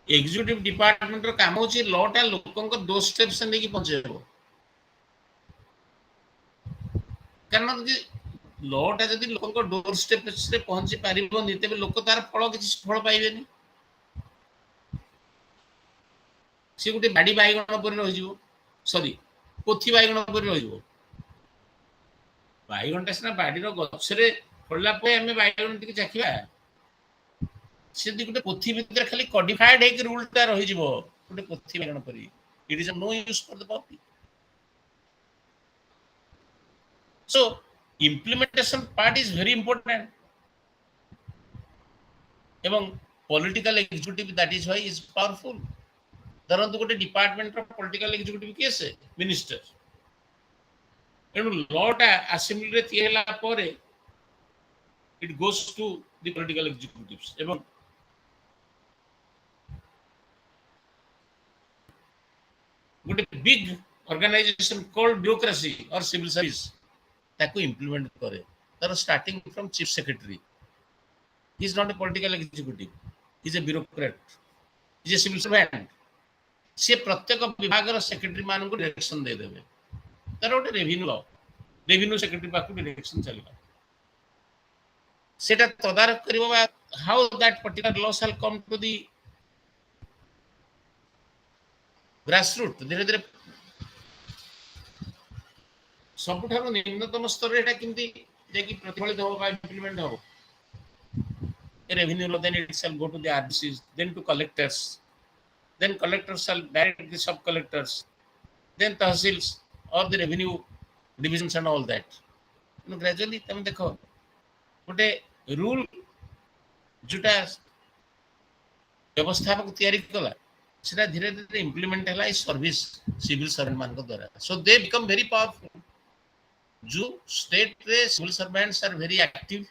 executive department रो काम होची लॉ टा लोकन को दो स्टेप से लेके पहुंचेबो. कारण कि लॉ टा जदी लोकन को डोर स्टेप से पहुंची पारिबो निते लोक तार फल किछि फल पाइबेनी. सी गोटे बाड़ी बाइगण पर रही सॉरी पोथी बाइगण पर रही बाइगणटा सीना बाड़ीर गछरे फड़ला आम बाइगण टी चाखा सी गोटे पोथी भितर खाली कडिफाइड होकर रूलटा रही गोटे पोथी बाइगण पर it is no use for the public so implementation part is very important এবং political executive that is why is powerful धरंतु गोटे डिपार्टमेंट रो पॉलिटिकल एग्जीक्यूटिव किए से मिनिस्टर एनु लॉटा असेंबली रे तिहेला परे it goes to the political executives एवं गोटे big organization called bureaucracy और सिविल सर्विस ताको इंप्लीमेंट करे तार starting from chief secretary he is not a political executive he is a bureaucrat he is a civil servant से प्रत्येक विभाग secretary मान को डायरेक्शन दे देबे तार गोटे रेवेन्यू सेक्रेटरी पाक डायरेक्शन चलबा सेटा तदारख करबा how that particular law shall come to the grass root धीरे धीरे सबुठार निम्नतम स्तर एटा किंती जेकी प्रतिफलित हो बा इंप्लीमेंट हो revenue law then it shall go to the RDCs then to collectors then collectors shall direct the sub collectors then tahsils or the revenue divisions and all that gradually तुम देखो गोटे रूल जोटा व्यवस्थापक तैयारी कला सेटा धीरे धीरे इंप्लीमेंट हला सर्विस सिविल सर्वेंट मान द्वारा so they become very powerful जो स्टेट रे civil servants are very active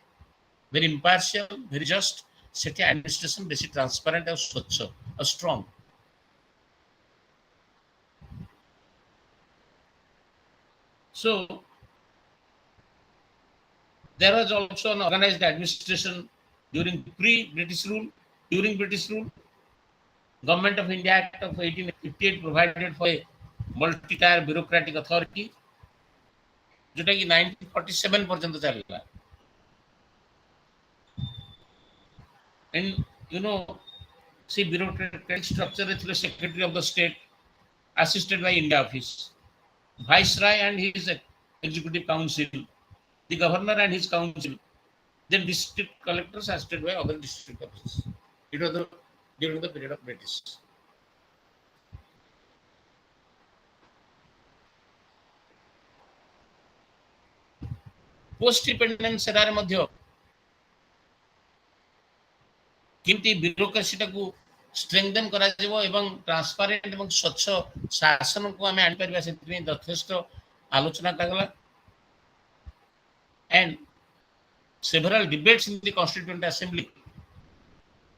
very impartial very just सेठी एडमिनिस्ट्रेशन बेसी ट्रांसपेरेंट और स्वच्छ और strong So there was also an organized administration during pre-British rule. During British rule, Government of India Act of 1858 provided for a multi-tier bureaucratic authority, जोटा कि 1947 पर्यंत चलला. And you know, see bureaucratic structure रे ଥିଲେ Secretary of the State, assisted by India Office. Viceroy and his executive council, the governor and his council, then district collectors assisted by other district officers. It was during the period of British. Post independence era रे मध्य किंती bureaucracy टाकू strengthen करा जिवो एवं transparent एवं स्वच्छ शासन को आमे आनि परबा सेति यथेष्ट आलोचना लागला and several debates in the constituent assembly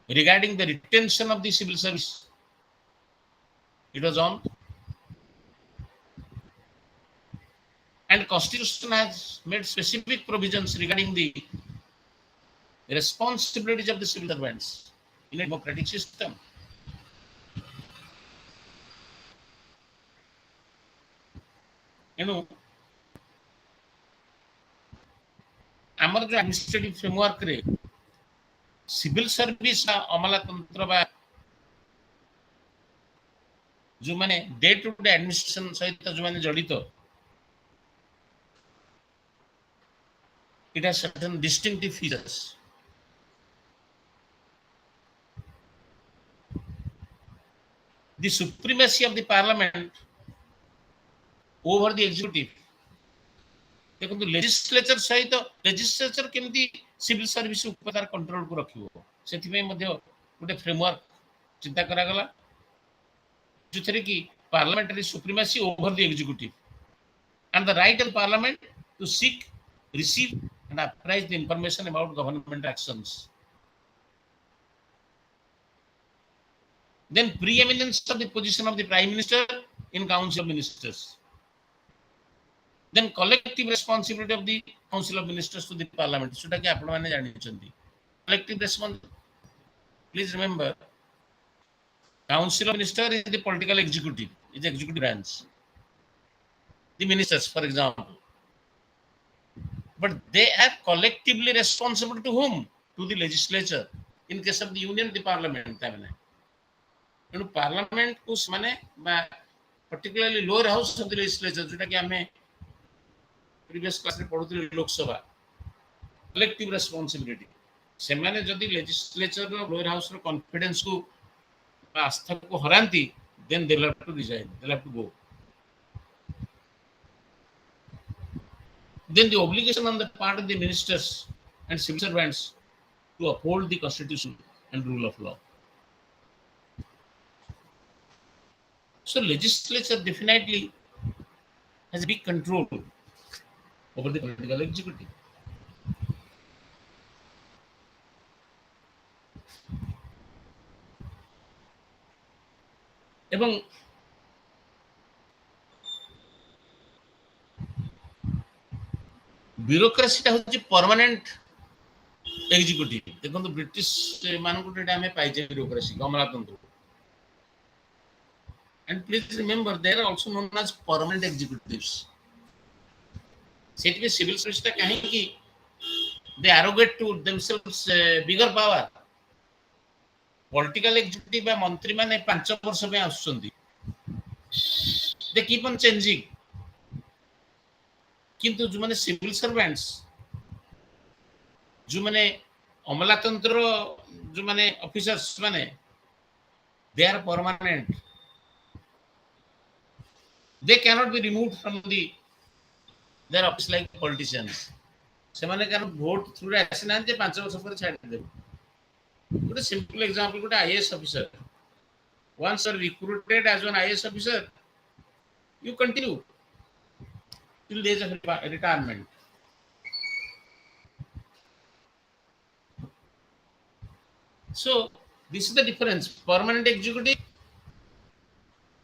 regarding the retention of the civil service it was on and constitution has made specific provisions regarding the responsibilities of the civil servants in a democratic system. You know, आमर जो administrative framework रे civil service अमलातंत्र बा जो माने day to day administration सहित जो माने जड़ित it has certain distinctive features. The supremacy of the parliament over the executive. देखो लेजिस्लेचर सहित लेजिस्लेचर केमती सिविल सर्विस ऊपर कंट्रोल को रखिबो सेति में मध्य गोटे फ्रेमवर्क चिंता करा गला जोथरे कि parliamentary supremacy over the executive and the right of parliament to seek receive and apprise the information about government actions. Then preeminence of the position of the prime minister in council of ministers. Then collective responsibility of the council of ministers to the parliament. So that आप लोगों ने जानी चाहिए. Collective responsibility. Please remember, council of ministers is the political executive, is the executive branch. The ministers, for example, but they are collectively responsible to whom? To the legislature. In case of the union, the parliament. ତେଣୁ ପାର୍ଲାମେଣ୍ଟକୁ ସେମାନେ ବା particularly lower house of the legislature जोटा कि हमें previous class रे पढुथिले Lok Sabha collective responsibility ସେମାନେ ଯଦି legislature ର lower house ର confidence को आस्था को हरांती then they'll have to resign, they'll have to go. Then the obligation on the part of the ministers and civil servants to uphold the constitution and rule of law. So legislature definitely has big control over the political executive. এবং ब्यूरोक्रेसीटा हूँ permanent executive देखो British मानक आम पाइजे bureaucracy गमलातंत्र and please remember they are also known as permanent executives सेठी civil सर्विसटा कहीं they arrogate to themselves bigger power political executive बा मंत्री माने 5 वर्ष पे आसुचंदी दे कीप ऑन चेंजिंग किंतु जो माने सिविल सर्वेंट्स जो माने अमलातंत्र जो माने ऑफिसर्स माने they are permanent they cannot be removed from their office like politicians से माने कारण वोट थ्रू रे आसिना जे 5 वर्ष पर छाडी देबो गोटे सिंपल एग्जांपल गोटे IAS officer once you are recruited as an IAS officer you continue till days of retirement. So this is the difference. Permanent executive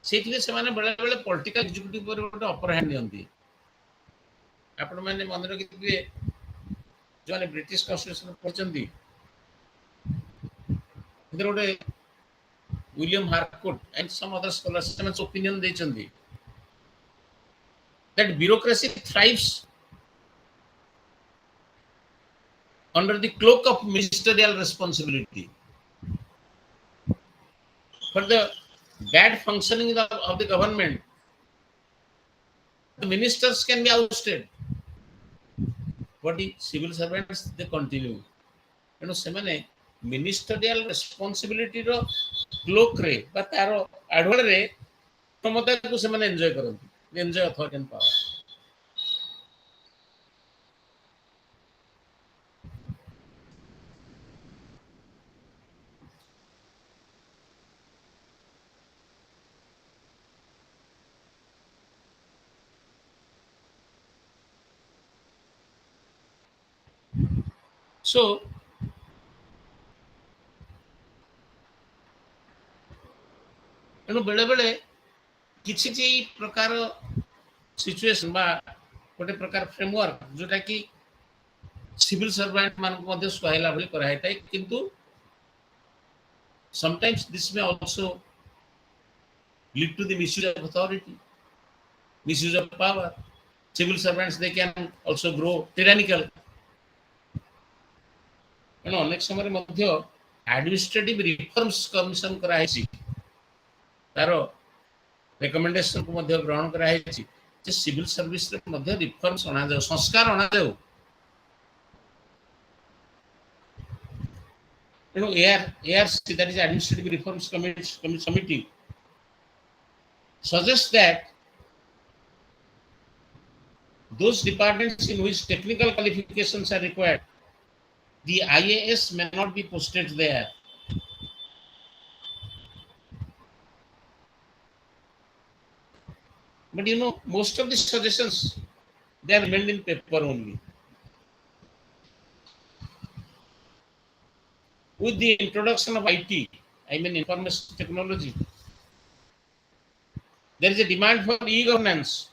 सेठी से माने बड़े बड़े पॉलिटिकल एग्जीक्यूटिव पर गोटे अपर हैंड दियंती आपण माने मन रखिथिबे जो माने ब्रिटिश कॉन्स्टिट्यूशन पढचंती इधर गोटे William Harcourt and some other scholars सेमेंस ओपिनियन देचंती that bureaucracy thrives under the cloak of ministerial responsibility. For the bad functioning of the government, the ministers can be ousted, but the civil servants they continue. You know, semane ministerial responsibility ro cloak re ba taro advor re क्षमता को semane enjoy करंती. They enjoy authority and power. So बेले बेले किसी प्रकार situation बा गोटे प्रकार framework जोटा कि सिविल सर्वेंट मान को मध्य सुहाइला भली कराय ताई किंतु sometimes this may also lead to the misuse of authority, misuse of power. Civil servants they can also grow tyrannical. अनेक समय मध्य एडमिनिस्ट्रेटिव रिफॉर्म्स कमिशन कराई तार रिकमेंडेशन को मध्य ग्रहण कराई जे सिविल सर्विस रे मध्य रिफॉर्म्स अना जाऊ संस्कार अना जाऊ एनो ARC that is administrative reforms committee suggests that those departments in which technical qualifications are required the IAS may not be posted there. But you know, most of the suggestions they are made in paper only. With the introduction of IT, I mean information technology, there is a demand for e-governance.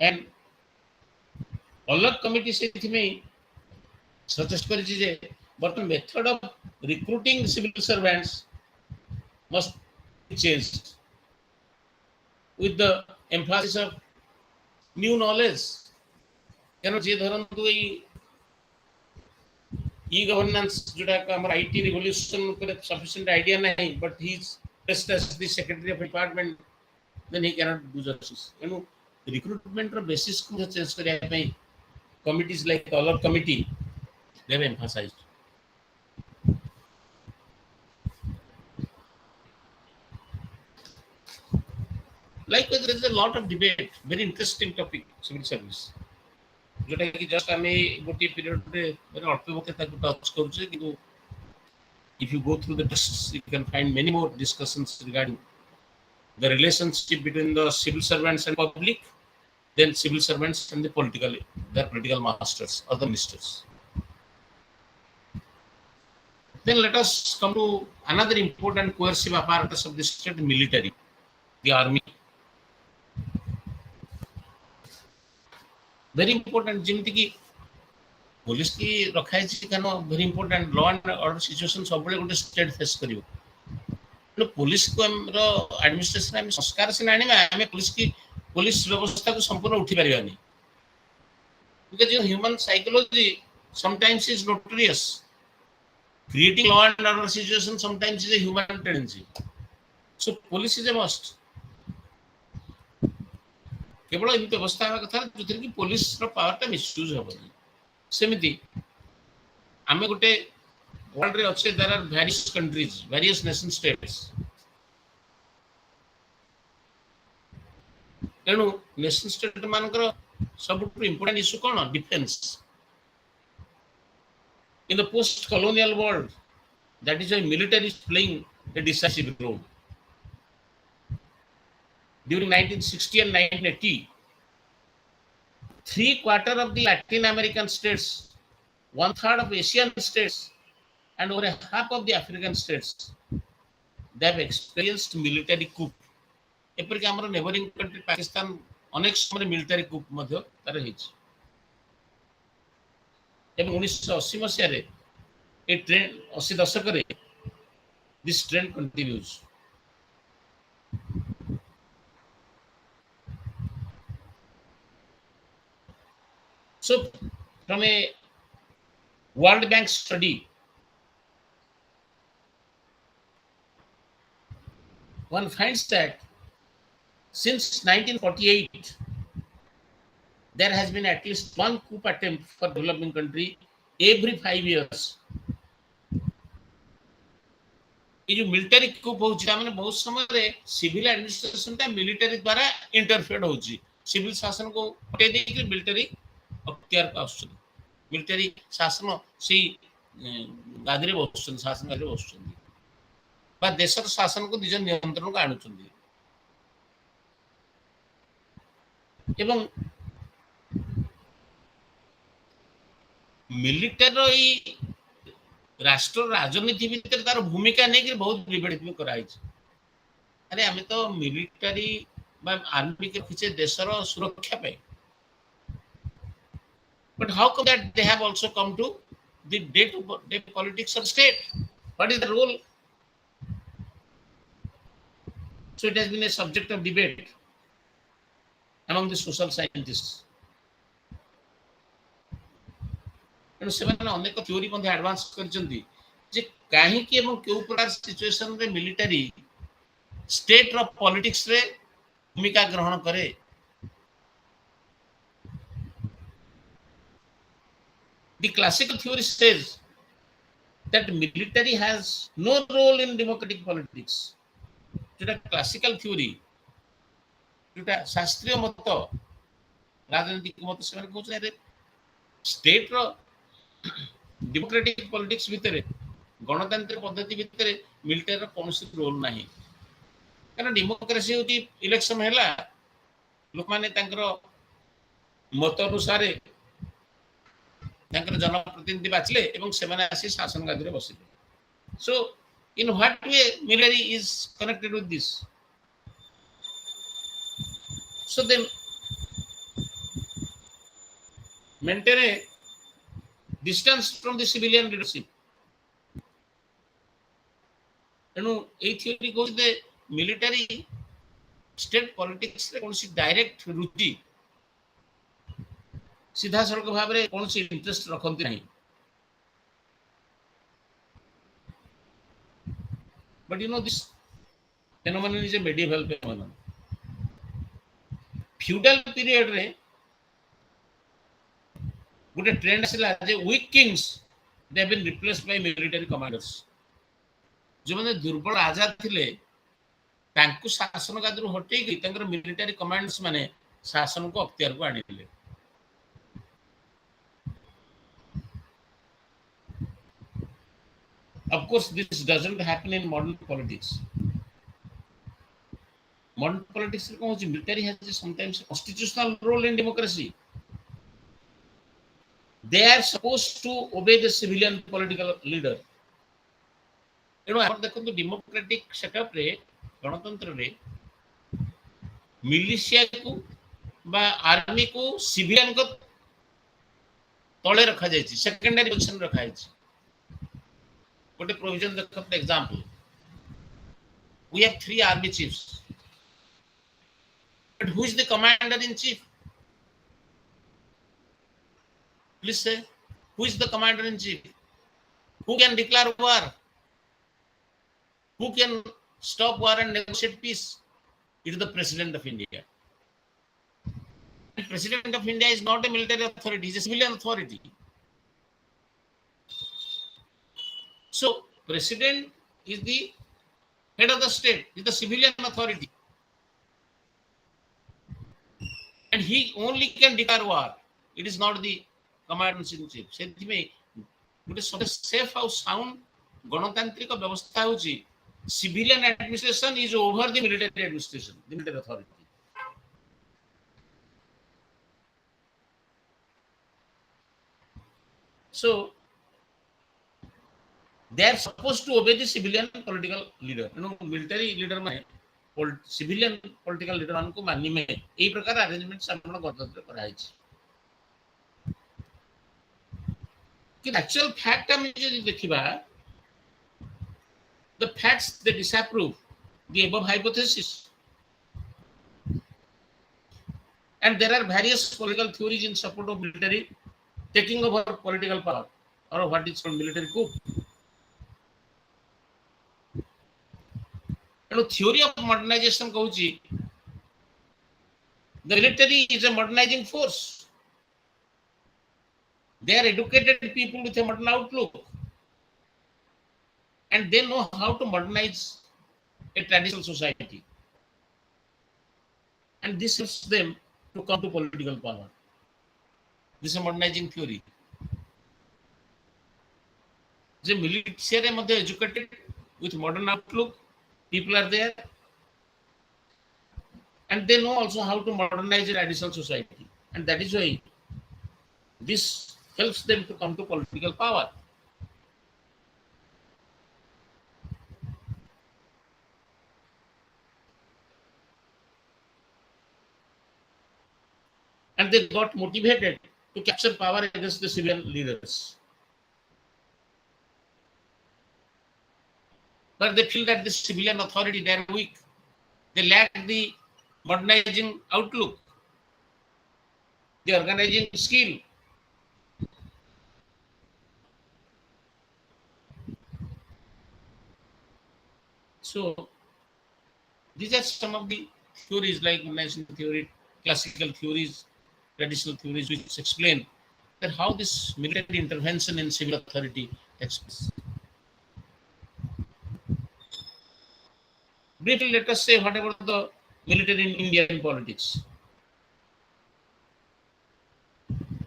And अलग committee से suggest कर but method of recruiting civil servants must be changed with the emphasis of new knowledge क्या जे धरतु e governance जोटा हमर IT revolution पर sufficient idea नहीं, but he is test as the secretary of department, then he can not do justice. एनु recruitment रो basis को चेंज करिया पे committees like colour committee they have emphasised. Likewise, there is a lot of debate, very interesting topic, civil service. जोटा कि just आमे गोटे period रे very अल्प वक्त ताकू टच करूछे, किंतु if you go through the texts you can find many more discussions regarding the relationship between the civil servants and public, then civil servants and the their political masters or the ministers. Then let us come to another important coercive apparatus of the state, military, the army. Very important, जेमती कि police की रखा है कानो very important law and order situation सब बळे गोटे state face करियो। तो police को हमरो एडमिनिस्ट्रेशन हम संस्कार से नानी में हमें पुलिस व्यवस्था को संपूर्ण उठी परिवानी, because your human psychology sometimes is notorious, creating law and order situation sometimes is a human tendency, so police is a must। केवल एमती अवस्था हेबा कथा जोथि कि पुलिस रो पावर टा मिसयूज होबनी। सेमिति आमे गोटे वर्ल्ड रे अच्छे, there are various countries, various nation states, तेणु नेशन स्टेट मानकर सबुठ इंपोर्टेंट इश्यू कोन, defence. In the post-colonial world, that is why military is playing a decisive role. During 1960 and 1980, 3/4 of the Latin American states, 1/3 of Asian states, and over half of the African states, they have experienced military coup. एपरिक हमर neighbouring country Pakistan अनेक समय military coup मध्य तार hitch. एवं 1980 मसीह रे ए trend 80 दशक रे this trend continues. So from a World Bank study, one finds that since 1948 there has been at least one coup attempt for developing country every 5 years। ये जो military coup होउची माने बहुत समय रे सिविल एडमिनिस्ट्रेशन ता मिलिटरी द्वारा interfere होउची, सिविल शासन को हटे दे के मिलिटरी अख्तियार का आउछ। मिलिटरी शासन से गादिरे बसुछन, शासन गादिरे बसुछन बा देशर शासन को निज नियंत्रण को आनुछन। एवं मिलिटरी राष्ट्र राजनीति भितर तार भूमिका नहीं कि बहुत डिबेट भी कराई। अरे हमें तो मिलिटरी बा आर्मी के पीछे देशर सुरक्षा पे, but how come that they have also come to the day politics of state? What is the role? So it has been a subject of debate among the social scientists. तेणु से अनेक theory advance करछन्ती जे काहे कि एवं केउ प्रकार situation रे military state रो politics रे भूमिका ग्रहण करे। The classical theory says that military has no role in democratic politics। जोटा क्लासिकल थ्योरी, जोटा शास्त्रीय मत, राजनीतिक मत से माने कहउछ रे स्टेट रो डेमोक्रेटिक पॉलिटिक्स भितर, गणतांत्रिक पद्धति भितर मिलिटरी रो कोनोसी रोल नाही। कारण डेमोक्रेसी होती इलेक्शन हैला, लोक माने तांकर मत अनुसार तांकर जनप्रतिनिधि बाछले एवं से माने आसी शासन गादिरे बसिले। सो in what way military is connected with this? So they maintain a distance from the civilian leadership। तेणु ए थ्योरी को दे मिलिटरी स्टेट पॉलिटिक्स रे कोनसी डायरेक्ट रुचि सीधा सड़क भाव रे कोनसी इंटरेस्ट रखंती नहीं। But this phenomenon is a medieval phenomenon. Feudal period रे ଗୋଟେ trend ଆସିଲା ଯେ weak kings they have been replaced by military commanders. ଯେଉଁମାନେ ଦୁର୍ବଳ ରାଜା ଥିଲେ ତାଙ୍କୁ ଶାସନ ଗାଦିରୁ ହଟେଇକି ତାଙ୍କର ମିଲିଟାରୀ କମାଣ୍ଡର୍ସ ମାନେ ଶାସନକୁ ଅକ୍ତିଆରକୁ ଆଣିଥିଲେ. Of course, this doesn't happen in modern politics. Modern politics ରେ କଣ ହଉଛି, military has sometimes a constitutional role in democracy. They are supposed to obey the civilian political leader. ତେଣୁ ଆପଣ ଦେଖନ୍ତୁ ଡେମୋକ୍ରାଟିକ ସେଟଅପ ରେ ଗଣତନ୍ତ୍ରରେ ମିଲିସିଆକୁ ବା ଆର୍ମିକୁ ସିଭିଲିଆନଙ୍କ ତଳେ ରଖାଯାଇଛି, ସେକେଣ୍ଡାରୀ ପୋଜିସନ ରଖାଯାଇଛି. ଗୋଟେ ପ୍ରୋଭିଜନ ଦେଖନ୍ତୁ example, we have 3 army chiefs, but who is the commander in chief? Please say, who is the commander in chief? Who can declare war? Who can stop war and negotiate peace? It is the President of India. The President of India is not a military authority, he is a civilian authority. So, President is the head of the state, is the civilian authority. And he only can declare war. It is not the commander-in-chief. ସେଥିପାଇଁ ଗୋଟେ ସବୁଠୁ safe ଆଉ sound ଗଣତାନ୍ତ୍ରିକ ବ୍ୟବସ୍ଥା ହେଉଛି civilian administration is over the military administration, the military authority. So, they are supposed to obey the civilian political leader. Military leader ମାନେ civilian political leader ମାନଙ୍କୁ ମାନିବେ, এই ପ୍ରକାର arrangements ଆମର ଗଣତନ୍ତ୍ର କରାଯାଇଛି. କିନ୍ତୁ actual fact ଆମେ ଯଦି ଦେଖିବା, the facts they disapprove the above hypothesis, and there are various political theories in support of military taking over political power or what is called military coup. And theory of modernization କହୁଛି the military is a modernizing force. They are educated people with a modern outlook, and they know how to modernize a traditional society, and this helps them to come to political power. This is a modernizing theory. The military are educated with modern outlook, people are there, and they know also how to modernize a traditional society, and that is why this helps them to come to political power. And they got motivated to capture power against the civilian leaders. But they feel that the civilian authority, they are weak. They lack the modernizing outlook, the organizing skill. So these are some of the theories like modernization theory, classical theories, traditional theories, which explain that how this military intervention in civil authority takes place. Briefly, let us say what about the military in Indian politics.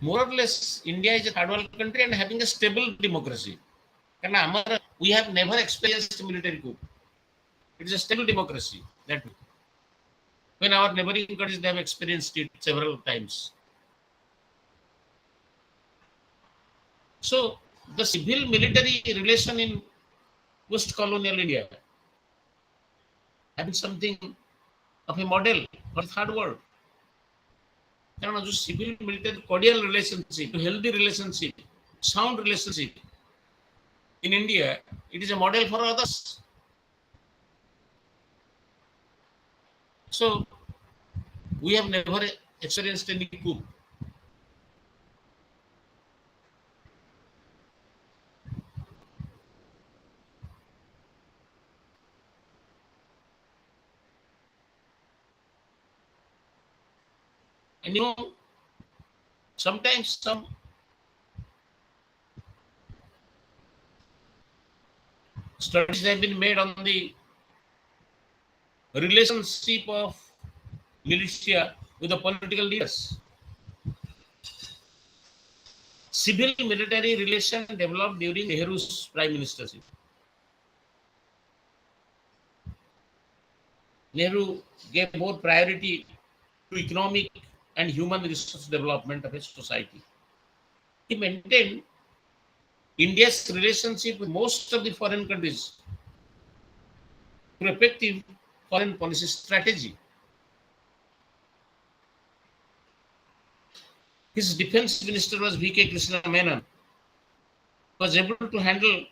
More or less, India is a third world country and having a stable democracy. We have never experienced military coup. It is a stable democracy. That when our neighboring countries, they have experienced it several times. So the civil military relation in post-colonial India having something of a model for the third world. Civil military cordial relationship, healthy relationship, sound relationship in India, it is a model for others. So we have never experienced any coup. And sometimes some studies have been made on the relationship of militia with the political leaders. Civil military relation developed during Nehru's prime ministership. Nehru gave more priority to economic and human resource development of a society. He maintained India's relationship with most of the foreign countries through effective foreign policy strategy. His defense minister was V.K. Krishna Menon, was able to handle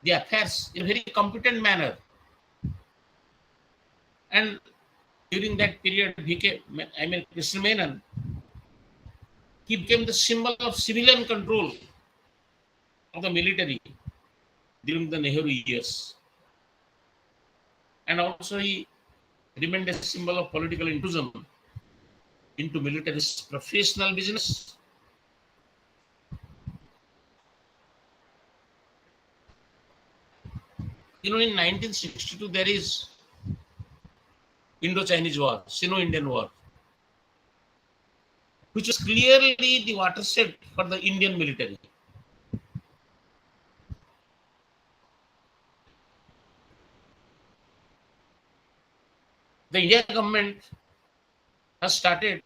the affairs in a very competent manner. And during that period, Krishna Menon, he became the symbol of civilian control of the military during the Nehru years. And also he remained a symbol of political inclusion into military professional business. In 1962, there is Indo-Chinese War, Sino-Indian War, which was clearly the watershed for the Indian military. The Indian government has started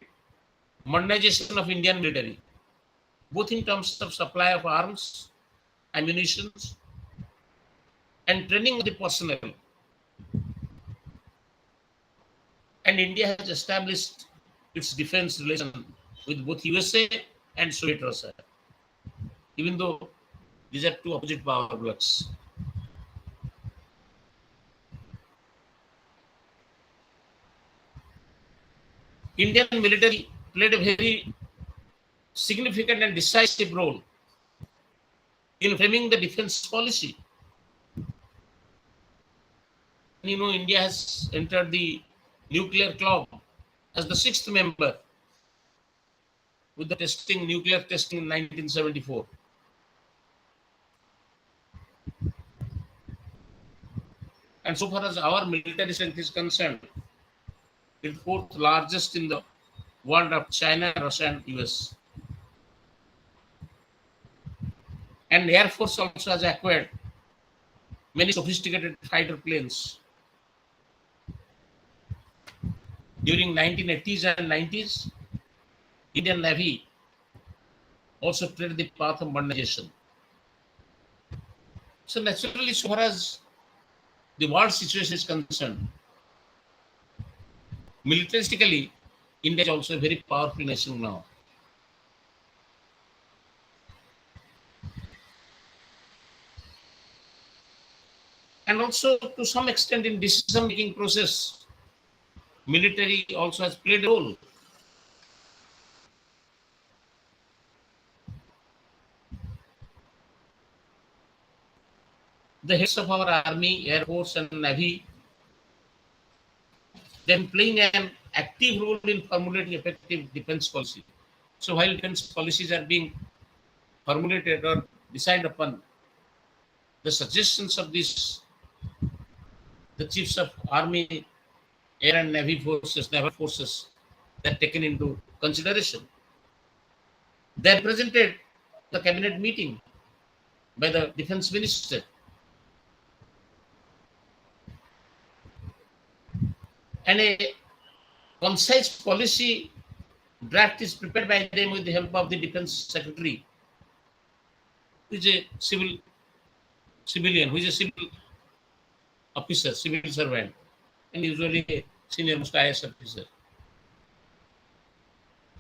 modernization of Indian military, both in terms of supply of arms, ammunition, and training of the personnel. And India has established its defense relation with both USA and Soviet Russia, even though these are two opposite power blocks. Indian military played a very significant and decisive role in framing the defense policy. India has entered the nuclear club as the sixth member with the nuclear testing in 1974. And so far as our military strength is concerned, it's fourth largest in the world of China, Russia, and US. And Air Force also has acquired many sophisticated fighter planes. During 1980s and 90s, Indian Navy also treaded the path of modernization. So naturally, so far as the world situation is concerned, militaristically, India is also a very powerful nation now. And also, to some extent, in decision-making process, military also has played a role. The heads of our Army, Air Force, and Navy, then playing an active role in formulating effective defense policy. So while defense policies are being formulated or decided upon, the suggestions of the chiefs of Army, Air and Navy forces, naval forces, are taken into consideration. They are presented the cabinet meeting by the defense minister. And a concise policy draft is prepared by them with the help of the defense secretary, who is a civilian, who is a civil officer, civil servant, and usually a senior most IAS officer.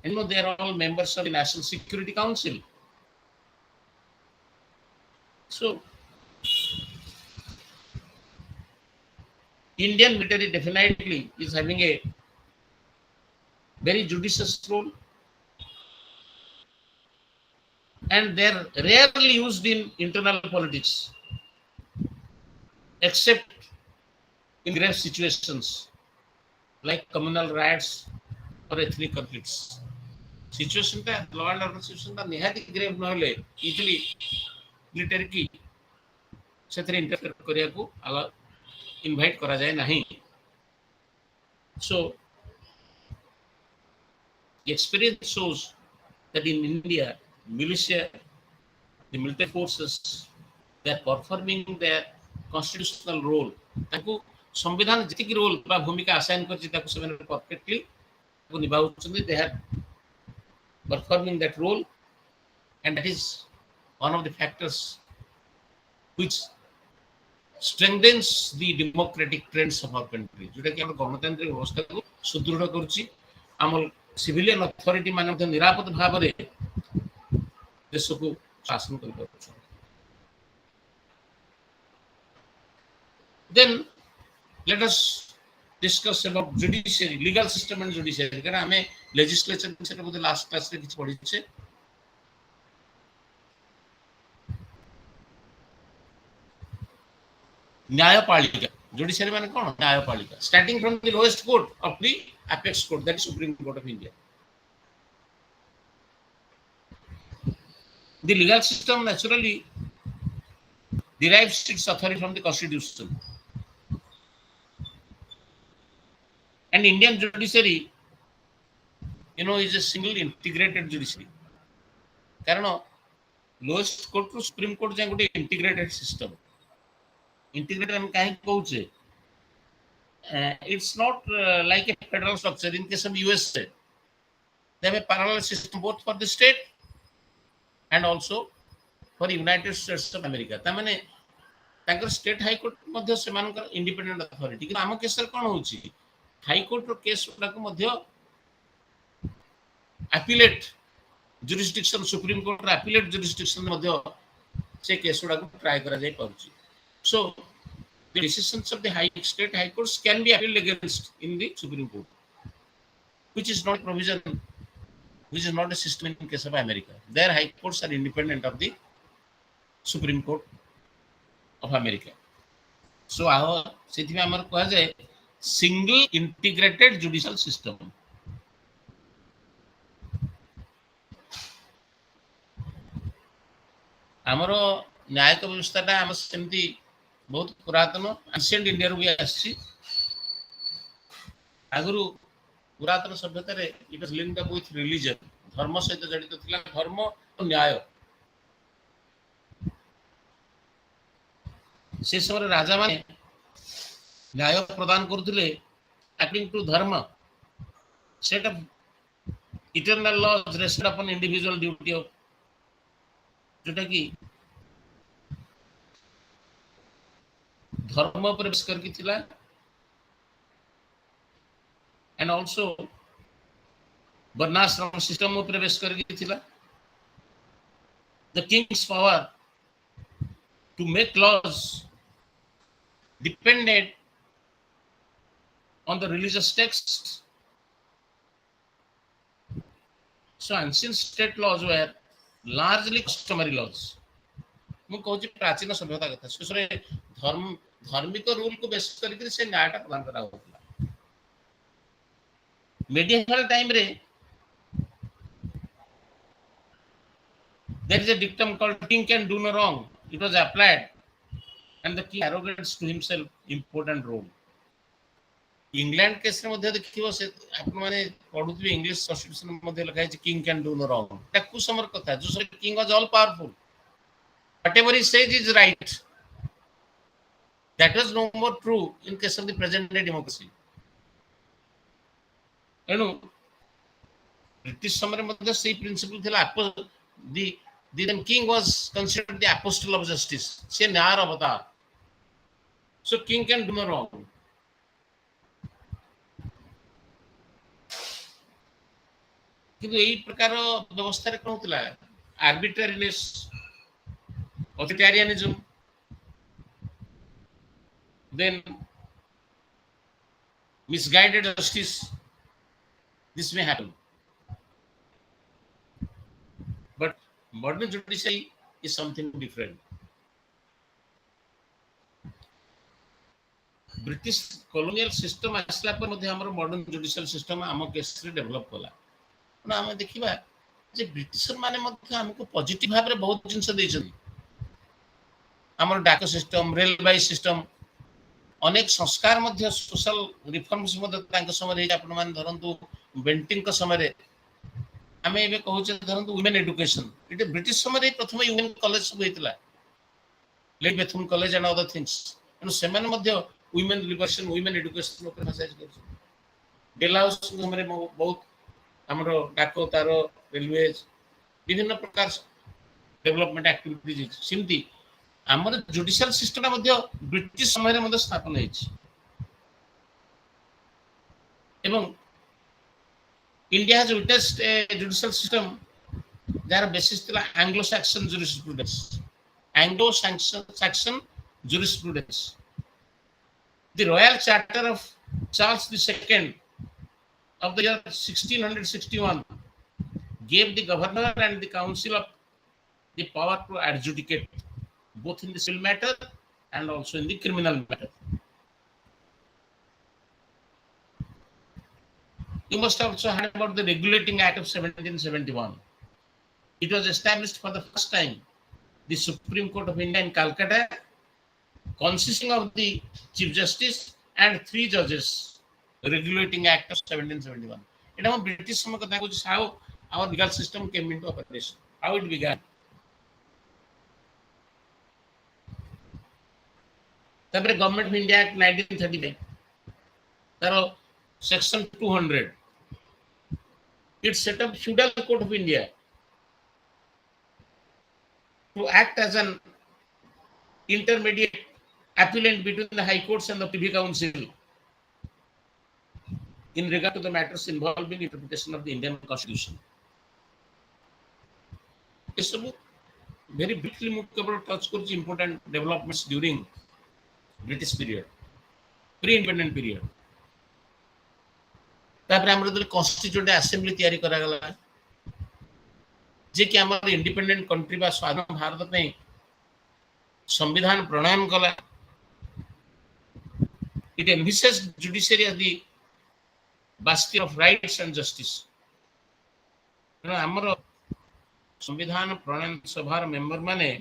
And they are all members of the National Security Council. So, Indian military definitely is having a very judicious role, and they are rarely used in internal politics, except in grave situations like communal riots or ethnic conflicts. Situation टा law and order situation टा निहाती grave नहले easily military की ସେଥିରେ interfere କରିବାକୁ invite करा जाए नहीं. So experience shows that in India, militia, the military forces, they are performing their constitutional role. ତାଙ୍କୁ संविधान ଯେତିକି ରୋଲ ବା ଭୂମିକା ଆସାଇନ୍ କରିଛି ତାକୁ ସେମାନେ perfectly ନିଭାଉଛନ୍ତି. They are performing that role, and that is one of the factors which strengthens the democratic trends of our country. जोटा कि हम गणतांत्रिक व्यवस्था को सुदृढ़ करूची. हम सिविलियन अथॉरिटी माने ମଧ୍ୟ ନିରାପଦ ଭାବରେ ଦେଶକୁ ଶାସନ କରିପାରୁଛୁ. Then let us discuss about judiciary, legal system and judiciary. कारण हमें legislature विषय में last class रे किछ पढिछे. न्यायपालिका, judiciary माने कोन? न्यायपालिका. Starting from the lowest court of the apex court, that is Supreme Court of India. The legal system naturally derives its authority from the constitution. And Indian judiciary, is a single integrated judiciary. कारण lowest court to Supreme Court जाए गोटे integrated system. Integrated हम काहे कहूचे? It's not like a federal structure. In case of USA, they have a parallel system both for the state and also for United States of America. तामाने तांकर state high court मध्य सेमानकर independent authority. कि आम case रे कोन होची? High court रो case को मध्य appellate jurisdiction, Supreme Court appellate jurisdiction मध्य से केस को ट्राई करा जाय पाउची. So the decisions of the state high courts can be appealed against in the Supreme Court, which is not provision, which is not a system in case of America. Their high courts are independent of the Supreme Court of America. So our सेथि में हमर कहा जाय single integrated judicial system. हमरो न्यायिक व्यवस्थाटा हम सेमती बहुत पुरातन एंशिएंट इंडिया रो भी आसी. आगुरु पुरातन सभ्यता रे it was linked up with religion. धर्म सहित जड़ित थिला. धर्म और न्याय. से समय राजा माने न्याय प्रदान करथिले according to dharma. Set of eternal laws rest upon individual duty of, जोटा कि धर्म पर बेस करके थिला. एंड आल्सो वर्णाश्रम सिस्टम पर बेस करके थिला. The king's power to make laws depended on the religious texts. So ancient state laws were largely customary laws. मु कहूँ प्राचीन सभ्यता कथा से धार्मिक रूल को बेस करके से न्यायटा प्रदान करा होता. मेडिएवल टाइम रे there is a dictum called king can do no wrong. It was applied and the king arrogates to himself important role. England case रे मध्ये देखिबो से आपण माने पढुथि इंग्लिश कॉन्स्टिट्यूशन मध्ये लिखा है king can do no wrong. ताकू समर कथा जो से king was all powerful. Whatever he says is right. That was no more true in case of the present day democracy. एनु ब्रिटिश समय मध्ये सही प्रिंसिपल थिला. the then king was considered the apostle of justice. से न्याय अवतार. So king can do no wrong. किंतु यही प्रकार व्यवस्था रे कोन होतला? Arbitrariness, authoritarianism, then misguided justice. This may happen, but modern judiciary is something different. British colonial system आसला पर मध्ये हमर मॉडर्न जुडिशियल सिस्टम आम केस रे डेवलप कला ना हम देखिबा जे ब्रिटिशर माने मध्ये हमको पॉजिटिव भाव रे बहुत जिंस दैछन हमर डाक सिस्टम रेलवे सिस्टम अनेक संस्कार मध्ये सोशल रिफॉर्म्स मध्ये तांक समय रे आपण मान धरंतु बेंटिंग का समय रे आमे एबे कहूचे धरंतु वुमेन एजुकेशन इटे ब्रिटिश समय रे प्रथम वुमेन कॉलेज सब हेतला let Bethune college and other things एनु सेमान मध्ये वुमेन लिबरेशन वुमेन एजुकेशन ऊपर मेसेज करछ डेलाउस हमरे बहुत हमरो डाको तारो रेलवेज विभिन्न प्रकार डेवलपमेंट एक्टिविटीज सिमती हमर जुडिशियल सिस्टम मध्ये ब्रिटिश समय रे मध्ये स्थापन हेछि एवं India has widest judicial system जार बेसिस थिला Anglo Saxon jurisprudence Anglo Saxon jurisprudence. The Royal Charter of Charles II of the year 1661 gave the governor and the council of the power to adjudicate both in the civil matter and also in the criminal matter. You must also heard about the Regulating Act of 1771. It was established for the first time the Supreme Court of India in Calcutta, consisting of the Chief Justice and 3 judges. Regulating Act of 1771. It was British how our legal system came into operation, how it began. The Government of India Act 1935, there are section 200. It set up Feudal Court of India to act as an intermediate appellant between the High Courts and the Privy Council in regard to the matters involving interpretation of the Indian Constitution. This is very briefly touch important developments during British period, pre-independent period. तापर हमर constituent assembly तैयारी करा गला जे कि हमर independent country बा स्वाधीन भारत में संविधान प्रणयन कला. It envisages judiciary as the bastion of rights and justice. हमर संविधान प्रणयन सभार मेंबर माने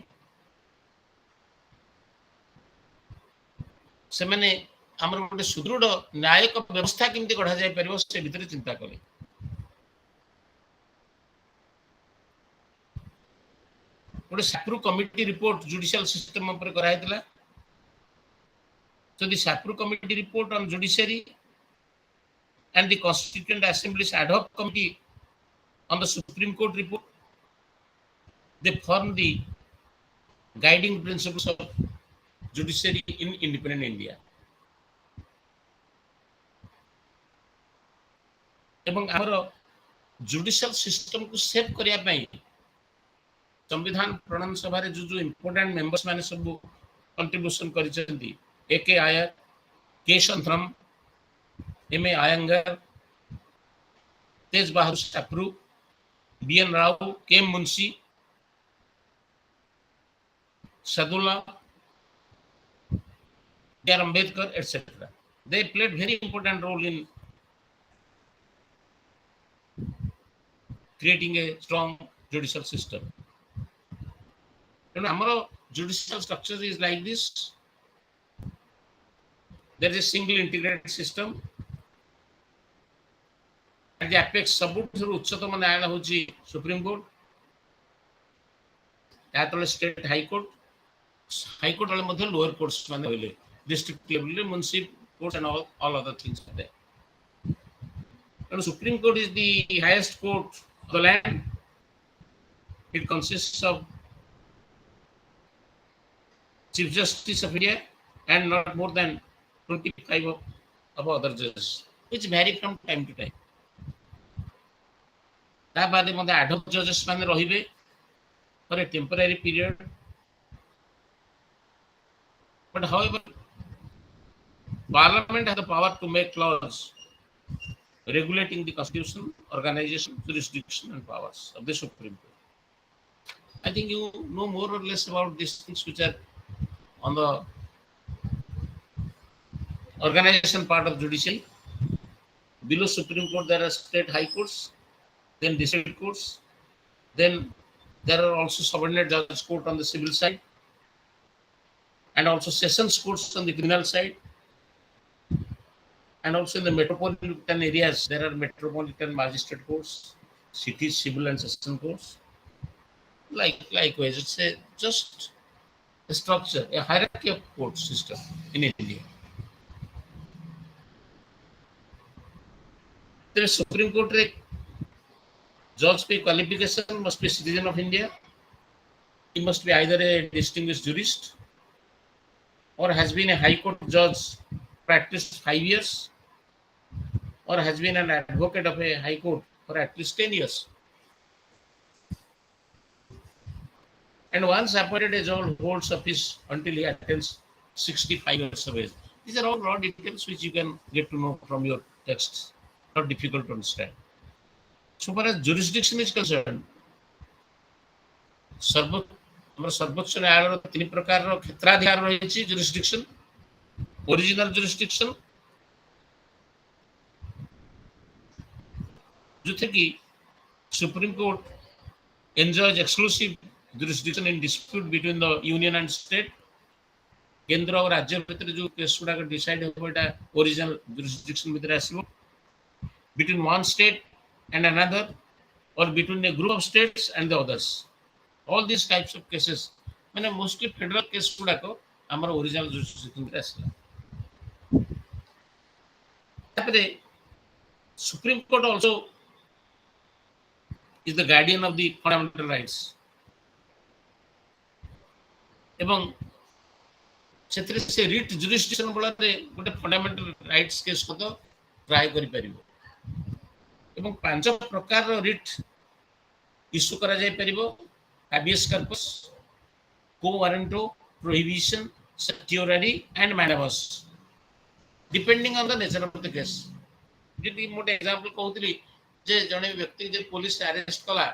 से माने हमर गोटे सुदृढ़ न्यायिक व्यवस्था केमती गढ़ा जाय परिबो से भितर चिंता कले. गोटे साप्रू कमिटी रिपोर्ट जुडिशियल सिस्टम ऊपर करा हेतला. So the Sapru Committee report on judiciary and the Constituent Assembly's ad hoc committee on the Supreme Court report, they form the guiding principles of judiciary in independent India. एवं आमर judicial system को save करिया पई संविधान प्रणयन सभा रे जो important members माने सब contribution करिसेंती A.K. Iyer, K. Shantram, M.A. Iyengar, Tej Bahadur Sapru, B.N. Rao, K. Munshi, Sadullah, D.R. Ambedkar, etc. They played very important role in creating a strong judicial system. You know, our judicial structure is like this. There is a single integrated system. At the apex सबुठ उच्चतम न्यायालय होची supreme court, यातले state high court, high court वाले मध्ये lower courts माने होइले, district level रे municipal court and all other things are there. And Supreme Court is the highest court of the land. It consists of Chief Justice of India and not more than 25 of other judges, which vary from time to time. ता बाद मध्ये ad hoc judges माने रहिबे for a temporary period. But however, Parliament has the power to make laws regulating the constitution, organization, jurisdiction, and powers of the Supreme Court. I think you know more or less about these things which are on the organization part of judiciary. Below Supreme Court, there are state high courts, then district courts, then there are also subordinate judge court on the civil side, and also sessions courts on the criminal side, and also in the metropolitan areas, there are metropolitan magistrate courts, cities, civil and session courts. Likewise, it's a just a structure, a hierarchy of court system in India. The Supreme Court judge qualification must be a citizen of India. He must be either a distinguished jurist or has been a high court judge, practiced 5 years, or has been an advocate of a high court for at least 10 years. And once appointed a judge holds office until he attains 65 years of age. These are all raw details which you can get to know from your texts. Not difficult to understand. So far as jurisdiction is concerned, सर्वोच्च न्यायालय तीन प्रकार क्षेत्राधिकार रही jurisdiction original jurisdiction जो थे कि supreme court enjoys exclusive jurisdiction in dispute between the union and state केंद्र और राज्य भितर जो केस गुडा डिसाइड हो एटा ओरिजिनल जुरिस्डिक्शन भितर आसीबो between one state and another और between a group of states and the others. All these types of cases, माने mostly federal case गुडा को हमारा ओरिजिनल जुरिस्डिक्शन भितर आसला. तापरे supreme court also is the guardian of the fundamental rights. एवं सेतरे से रिट जुरिस्डिक्शन बला रे गोटे फंडामेंटल राइट्स केस को तो ट्राई करि परिबो. एवं पांच प्रकार रो रिट इशू करा जाय परिबो. Habeas corpus, quo warranto, prohibition, certiorari, and mandamus, depending on the nature of the case. Did मोटे example कहूतली जे जने व्यक्ति जे पुलिस अरेस्ट कला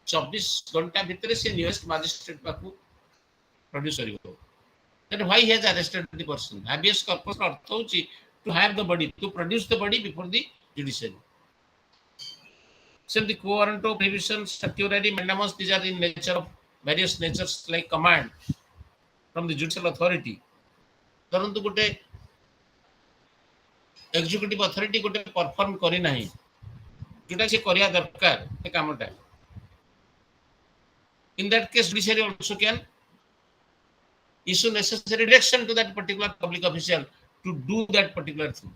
24 घंटा भितर से नियरेस्ट मजिस्ट्रेट पाकू प्रोड्यूस करिवो. Then why he has arrested the person? Habeas corpus अर्थ होची to have the body, to produce the body before the judiciary. Same the quo warranto, prohibition, certiorari, mandamus, these are in nature of various natures like command from the judicial authority. परंतु गोटे executive authority गोटे perform करी नहीं जोटा से करिया दरकार ए कामटा. In that case, judiciary also can issue necessary direction to that particular public official to do that particular thing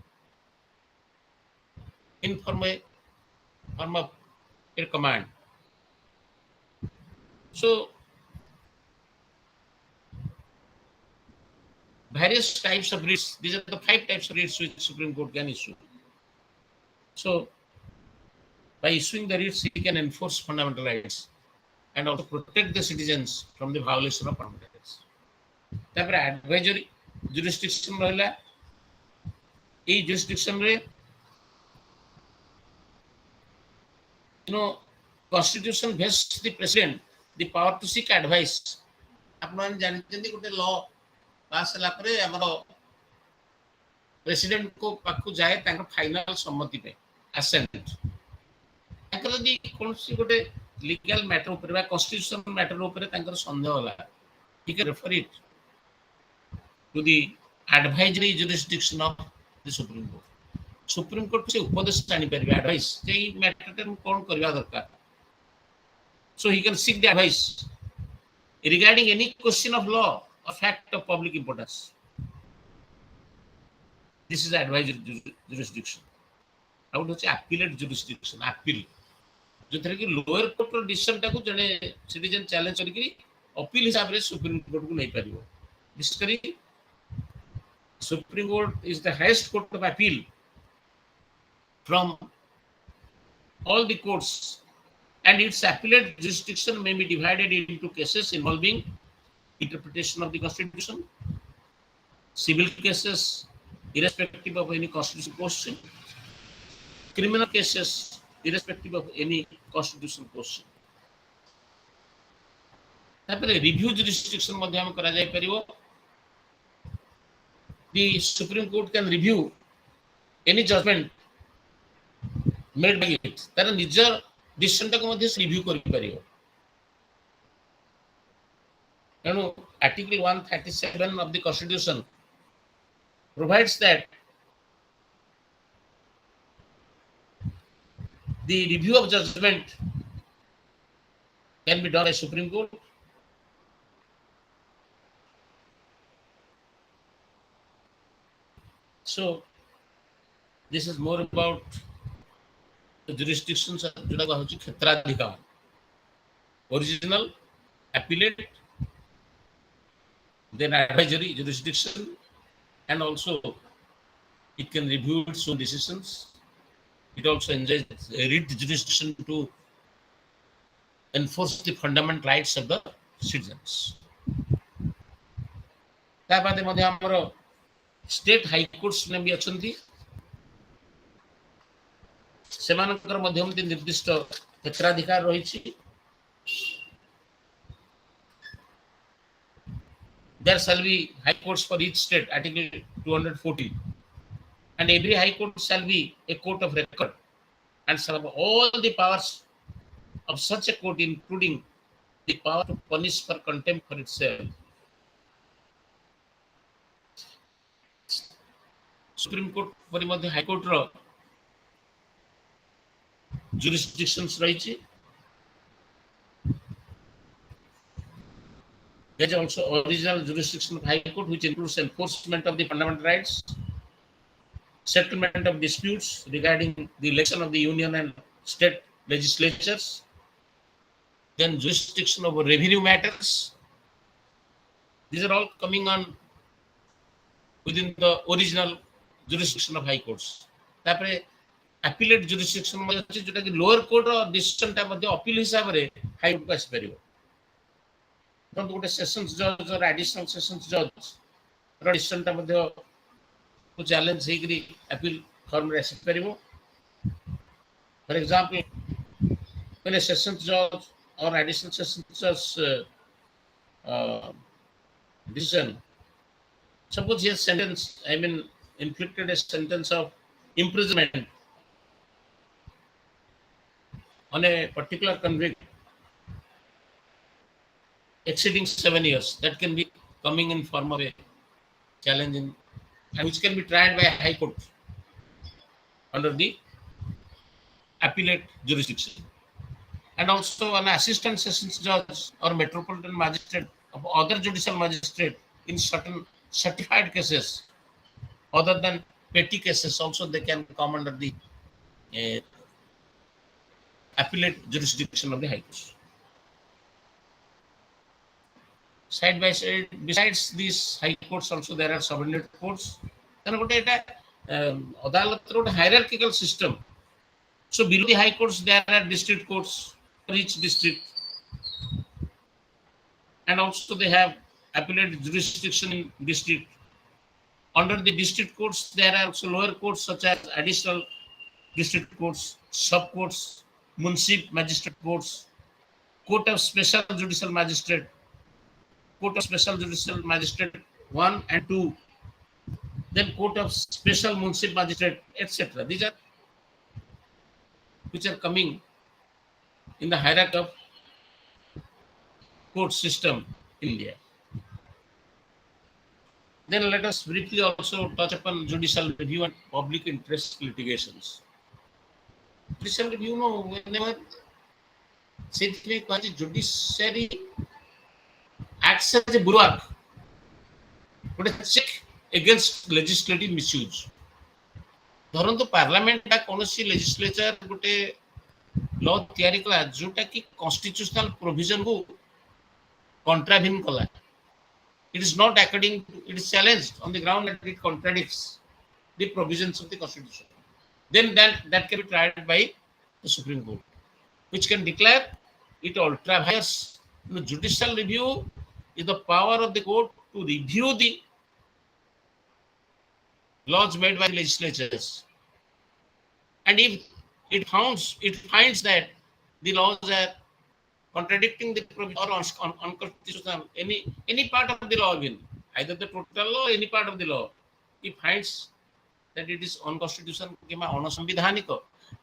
in form of a command. So various types of writs, these are the 5 types of writs which Supreme Court can issue. So by issuing the writs, he can enforce fundamental rights and also protect the citizens from the violation of fundamental rights. तापर advisory jurisdiction रहला. ए jurisdiction रे constitution vests the president the power to seek advice. आपण जानते गोटे law पास होला परे हमरो president को पाखु जाए तांकर फाइनल सम्मति पे असेंट. तांकर यदि कोनसी गोटे लीगल मैटर ऊपर बा कॉन्स्टिट्यूशनल मैटर ऊपर तांकर संदेह होला, he can refer it to the advisory jurisdiction of the Supreme Court. Supreme court से उपदेश जानी परिबे एडवाइस जे ई मैटर में कोन करबा दरकार. So he can seek the advice regarding any question of law or fact of public importance. This is advisory jurisdiction. Out होचे appellate jurisdiction. appeal जोथरे कि lower court रो decision टाको जने सिटीजन चैलेंज करके appeal हिसाब रे सुप्रीम कोर्ट को नै परिबो. Basically supreme court is the highest court of appeal from all the courts, and its appellate jurisdiction may be divided into cases involving interpretation of the constitution, civil cases irrespective of any constitutional question, criminal cases irrespective of any constitutional question. तापर review jurisdiction मध्ये हम करा जाय परिबो. the Supreme Court can review any judgment made by it. ତାର ନିଜ ଡିସିସନଟାକୁ ମଧ୍ୟ review କରିପାରିବ। ତେଣୁ Article 137 of the Constitution provides that the review of judgment can be done by Supreme Court. So this is more about the jurisdictions जोटा कहूँ क्षेत्राधिकार, original, appellate, then advisory jurisdiction, and also it can review its own decisions. It also enjoys writ jurisdiction to enforce the fundamental rights of the citizens. ତା ବାଦେ ମଧ୍ୟ ଆମର state high courts ने भी अछंती, सेमानकर मध्यमति निर्दिष्ट क्षेत्राधिकार रही। There shall be high courts for each state, Article 240, and every high court shall be a court of record and shall have all the powers of such a court, including the power to punish for contempt for itself. Supreme Court परि मध्ये high court रो jurisdictions रही। There is also original jurisdiction of High Court, which includes enforcement of the fundamental rights, settlement of disputes regarding the election of the union and state legislatures, then jurisdiction over revenue matters. These are all coming on within the original jurisdiction of High Courts. तापरे appellate jurisdiction मध्ये अछि जोटा कि lower court रो decision टा मध्ये appeal हिसाब रे High Court को आसी परिबो। तो गोटे सेशंस जज और एडिशनल सेशंस जज रो डिसीजन टा मध्ये को चैलेंज हे करी अपील फॉर्म रे आसी परिबो। For example when a sessions judge or additional sessions judge decision, suppose he has sentenced, I mean inflicted a sentence of imprisonment on a particular convict exceeding 7 years, that can be coming in form of a challenge in, and which can be tried by a high court under the appellate jurisdiction. And also an assistant sessions judge or metropolitan magistrate of other judicial magistrate in certain certified cases other than petty cases, also they can come under the appellate jurisdiction of the high court. Side by side, besides these high courts, also there are subordinate courts. Then what is a hierarchical system. So below the high courts, there are district courts for each district, and also they have appellate jurisdiction in district. Under the district courts, there are also lower courts such as additional district courts, sub courts, municipal magistrate courts, court of special judicial magistrate, court of special judicial magistrate 1 and 2, then court of special municipal magistrate, etc. These are which are coming in the hierarchy of court system in India. Then let us briefly also touch upon judicial review and public interest litigations. Judicial review, no, whenever judiciary acts as a bulwark, but a check against legislative misuse. धरंतु parliament टा कोनोसी legislature गोटे law तयारी कला जोटा कि constitutional provision को कॉन्ट्रावेन कला, it is not according to, it is challenged on the ground that it contradicts the provisions of the constitution, then that can be tried by the Supreme Court, which can declare it ultra vires. Judicial review is the power of the court to review the laws made by legislatures, and if it finds that the laws are contradicting the provision or unconstitutional any part of the law, even either the total law or any part of the law, he finds that it is unconstitutional किंबा अनसंविधानिक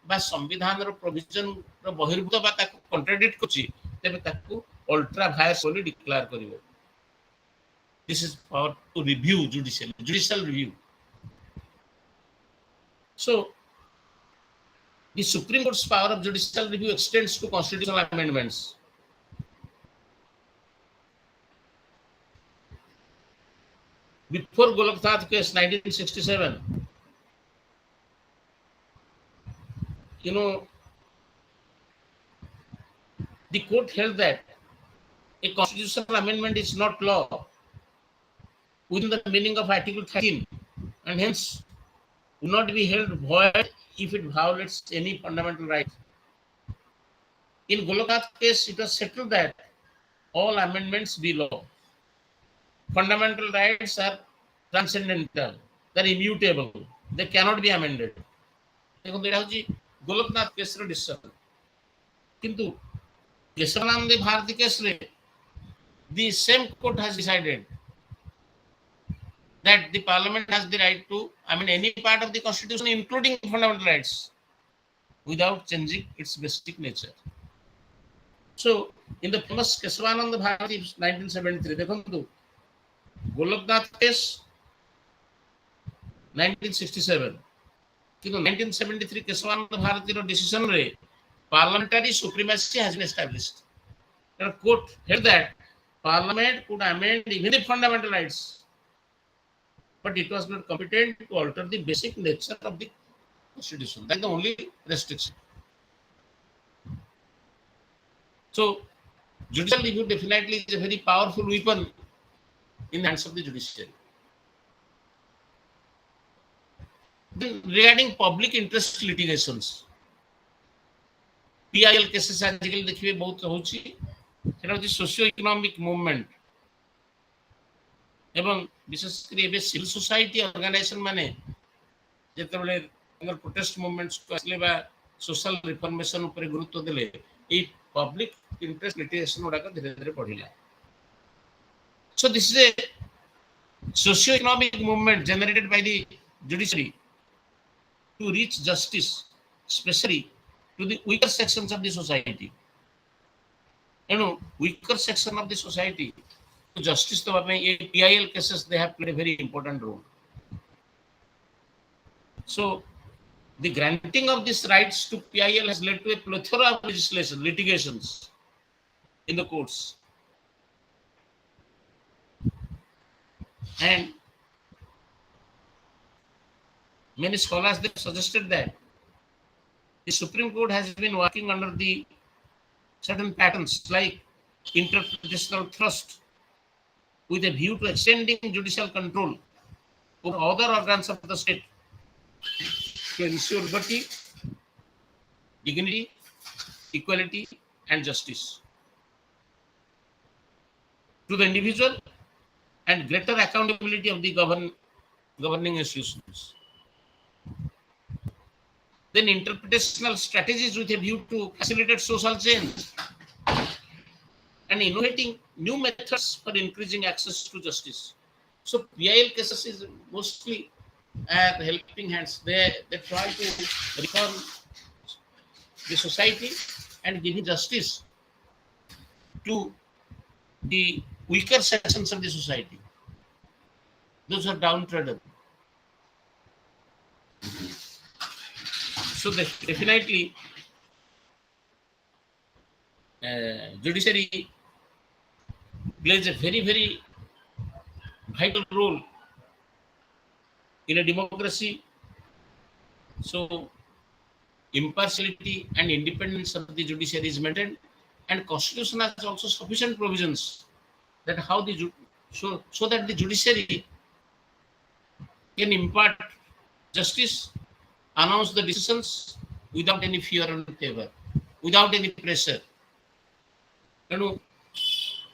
बा संविधान रो provision रो बहिर्भूत बा ताको contradict करछि तेबे ताको ultra vires बोली declare करिवो. This is for to review judicial review. So the Supreme Court's power of judicial review extends to constitutional amendments. Before Goloknath case 1967, the court held that a constitutional amendment is not law within the meaning of Article 13 and hence would not be held void if it violates any fundamental right. In Goloknath case, it was settled that all amendments be law. Fundamental rights are transcendental, they are immutable, they cannot be amended. देखो एटा होची Golaknath case रो decision किंतु Keshavananda Bharti case रे the same court has decided that the parliament has the right to amend any part of the constitution including fundamental rights without changing its basic nature. So in the famous Keshavanand Bharati 1973 देखो Golaknath case 1967 किंतु 1973 केशवानंद भारती रो decision रे parliamentary supremacy has been established. The court held that parliament could amend even the fundamental rights, but it was not competent to alter the basic nature of the constitution. That is the only restriction. So judicial review definitely is a very powerful weapon in the hands of the judiciary. Then regarding public interest litigations, PIL cases आजकल देखिए बहुत होची सेटा होची socio economic movement एवं विशेष कर एबे civil society organisation माने जेतबेले अंदर प्रोटेस्ट मूवमेंट्स को असले बा सोशल रिफॉर्मेशन ऊपर गुरुत्व देले ए पब्लिक इंटरेस्ट लिटिगेशन उडा का धीरे धीरे बढ़िला. So this is a socio-economic movement generated by the judiciary to reach justice, especially to the weaker sections of the society. Weaker section of the society to justice to PIL cases they have played a very important role. So the granting of these rights to PIL has led to a plethora of legislation, litigations in the courts. And many scholars have suggested that the Supreme Court has been working under the certain patterns like interpretational thrust with a view to extending judicial control over other organs of the state to ensure liberty, dignity, equality, and justice to the individual and greater accountability of the governing institutions. Then interpretational strategies with a view to facilitate social change and innovating new methods for increasing access to justice. So PIL cases is mostly helping hands. They try to reform the society and giving justice to the weaker sections of the society. Those are downtrodden. So definitely, judiciary plays a very, very vital role in a democracy. So impartiality and independence of the judiciary is maintained, and Constitution has also sufficient provisions that how the so that the judiciary can impart justice, announce the decisions without any fear or favor, without any pressure.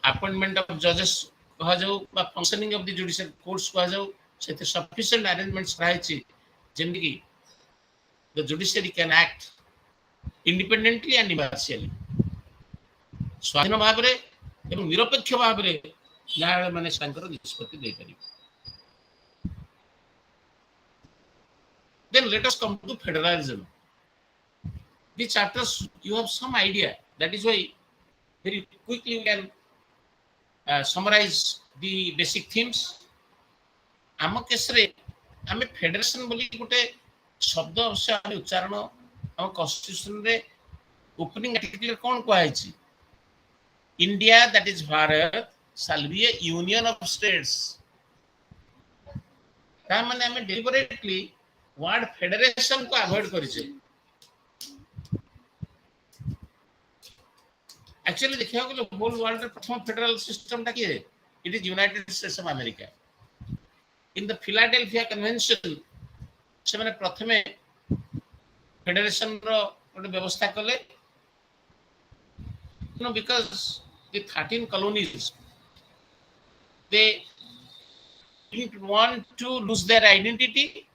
Appointment of judges कहा जाऊ बा functioning of the judicial courts कहा जाऊ सेते sufficient arrangements रहाइछि Zeme कि the judiciary can act independently and impartially स्वाधीन भाव रे एवं निरपेक्ष भाव रे न्यायालय माने संकर निष्पत्ति दे परिबे. Then let us come to federalism. The chapters, you have some idea. That is why very quickly we can summarize the basic themes. आम केस रे आमे फेडरेशन बोली गोटे शब्द अवश्य आमे उच्चारण आम कॉन्स्टिट्यूशन रे ओपनिंग आर्टिकल कोन कहै India that is Bharat shall be a union of states ता माने आमे डेलिबरेटली वर्ड फेडरेशन को अवॉइड करिसे एक्चुअली देखियो गेलो होल वर्ल्ड रे प्रथम फेडरल सिस्टम ता की है it is United states of America in the Philadelphia convention से मैंने प्रथमे फेडरेशन रो ଗୋଟେ व्यवस्था कले because the 13 colonies they didn't want to lose their identity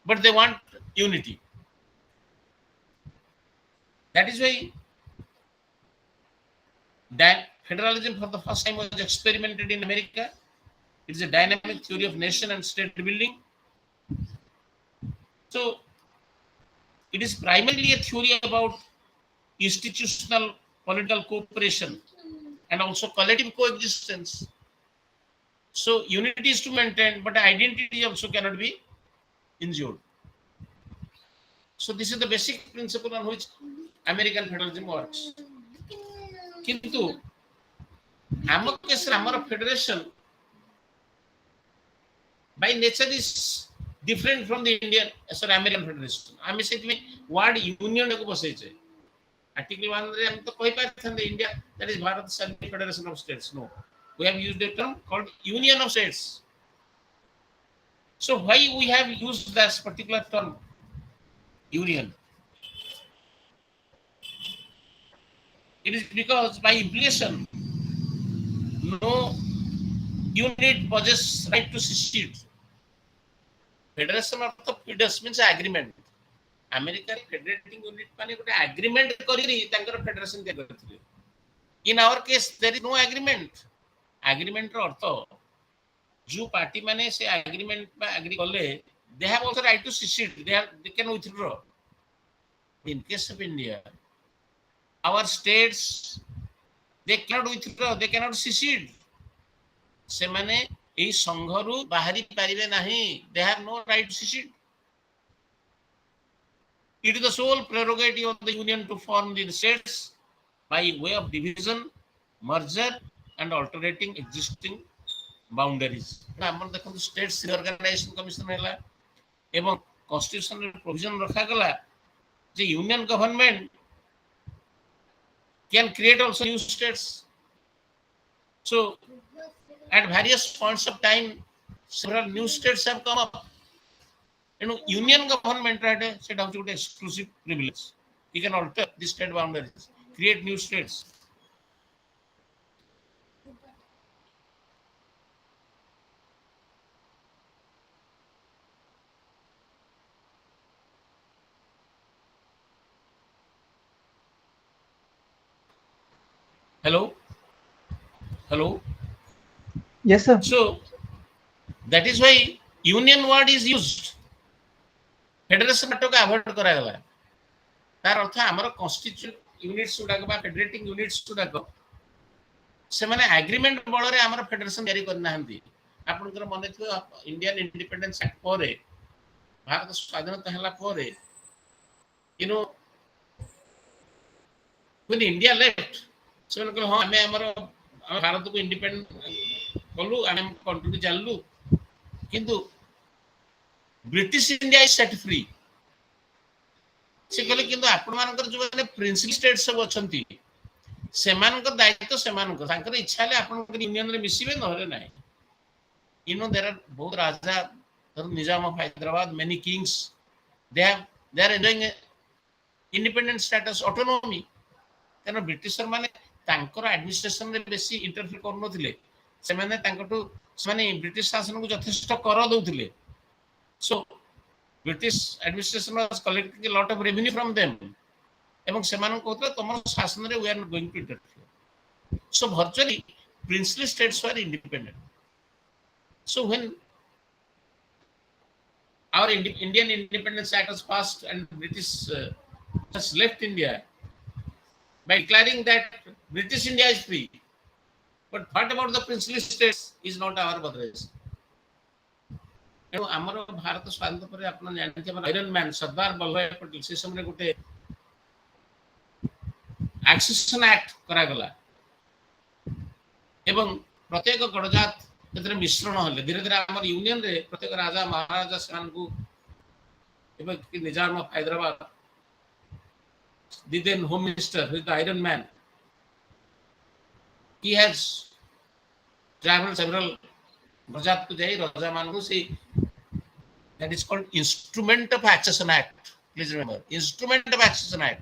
but they want unity. That is why that federalism for the first time was experimented in America. It is a dynamic theory of nation and state building. So it is primarily a theory about institutional political cooperation and also collective coexistence. So unity is to maintain, but identity also cannot be injured. So this is the basic principle on which American federalism works. Kintu amar case amar federation by nature is different from the Indian American federation. आमे सेति में word union को बसै छै article 1 रे हम तो कहि Pathan India that is Bharat shall be federation of states. No, we have used a term called union of states. So why we have used this particular term union? It is because by implication no unit possess right to secede. Federation अर्थ फिडस means agreement America federating unit माने गोटे agreement करी तांकर federation दे करथिले in our case there is no agreement agreement रो अर्थ जो पार्टी माने से एग्रीमेंट में एग्री करले they have also right to secede they can withdraw in case of India our states they can not withdraw they can not secede से माने এই সংঘরু বাহারি পারিবে নাহি they have no right to secede. It is the sole prerogative of the union to form the states by way of division, merger and alterating existing boundaries. हमर देखो states reorganisation commission हैला एवं कॉन्स्टिट्यूशन रे provision रखा गला जे union government can create also new states. So at various points of time several new states have come up. Union government right set out to exclusive privilege. He can alter the state boundaries, create new states. Hello. Yes, sir. So that is why union word is used. Federation to का avoid करा गला तार अर्थ हमर constitute units उडा बा federating units उडा से माने agreement बळ रे हमर फेडरेशन जारी करना हंती आपनकर मने थियो इंडियन इंडिपेंडेंस एक्ट परे भारत स्वाधीनता हला परे when India left से माने हां हमें हमर भारत को इंडिपेंडेंट कलु आम कंट्री जानलु किंतु British India is set free से कहले किंतु आपण मानकर जो माने प्रिंसिपल स्टेट सब अछंती सेमानकर दायित्व सेमानकर तांकर इच्छा ले आपण यूनियन रे मिसिबे नहरे नाही देयर आर बहुत राजा Nizam of Hyderabad many kings they are enjoying independent status autonomy कारण ब्रिटिशर माने तांकर एडमिनिस्ट्रेशन रे बेसी इंटरफेयर करनो थिले से माने तांकटू से माने ब्रिटिश शासन को यथेष्ट कर दउथिले. So British administration was collecting a lot of revenue from them एवं सेमान को होता तमर शासन रे we are not going to interfere. So virtually princely states were independent. So when our Indian Independence Act was passed and British just left India by declaring that British India is free. But what about the princely states is not our boundaries. ତେଣୁ ଆମର ଭାରତ ସ୍ୱାଧୀନତା ପରେ ଆପଣ ଜାଣିଥିବେ ଆମର iron man Sardar Vallabhbhai Patel ସେ ସମୟରେ ଗୋଟେ ଆକ୍ସେସନ୍ ଆକ୍ଟ କରାଗଲା ଏବଂ ପ୍ରତ୍ୟେକ ଗଡ଼ଜାତ ସେଥିରେ ମିଶ୍ରଣ ହେଲେ ଧୀରେ ଧୀରେ ଆମର ୟୁନିୟନରେ ପ୍ରତ୍ୟେକ ରାଜା ମହାରାଜା ସେମାନଙ୍କୁ ଏବେ Nizam Hyderabad the then home minister who is the iron man, he has traveled several Rajat to jai Raja Mangu see that is called Instrument of Accession Act. Please remember, Instrument of Accession Act.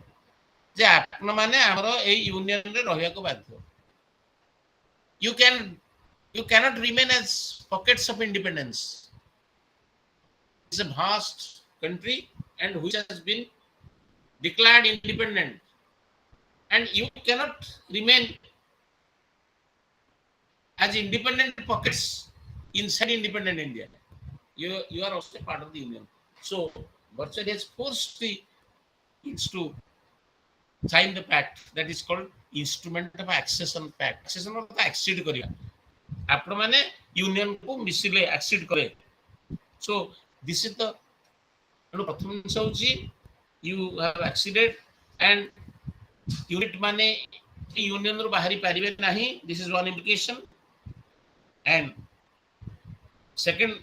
जे आपण माने हमरो A union रे रहिया को बाध्य. You cannot remain as pockets of independence. It's a vast country and which has been declared independent, and you cannot remain as independent pockets inside independent India. You are also part of the union. So Burchard has forced the Indians to sign the pact that is called Instrument of Accession Pact. Accession of accede करिया. आपण माने union को मिसिले accede करे. So this is the प्रथम जिंस you have acceded and unit माने union रो बाहरी पारिबे नाही. This is one implication. And second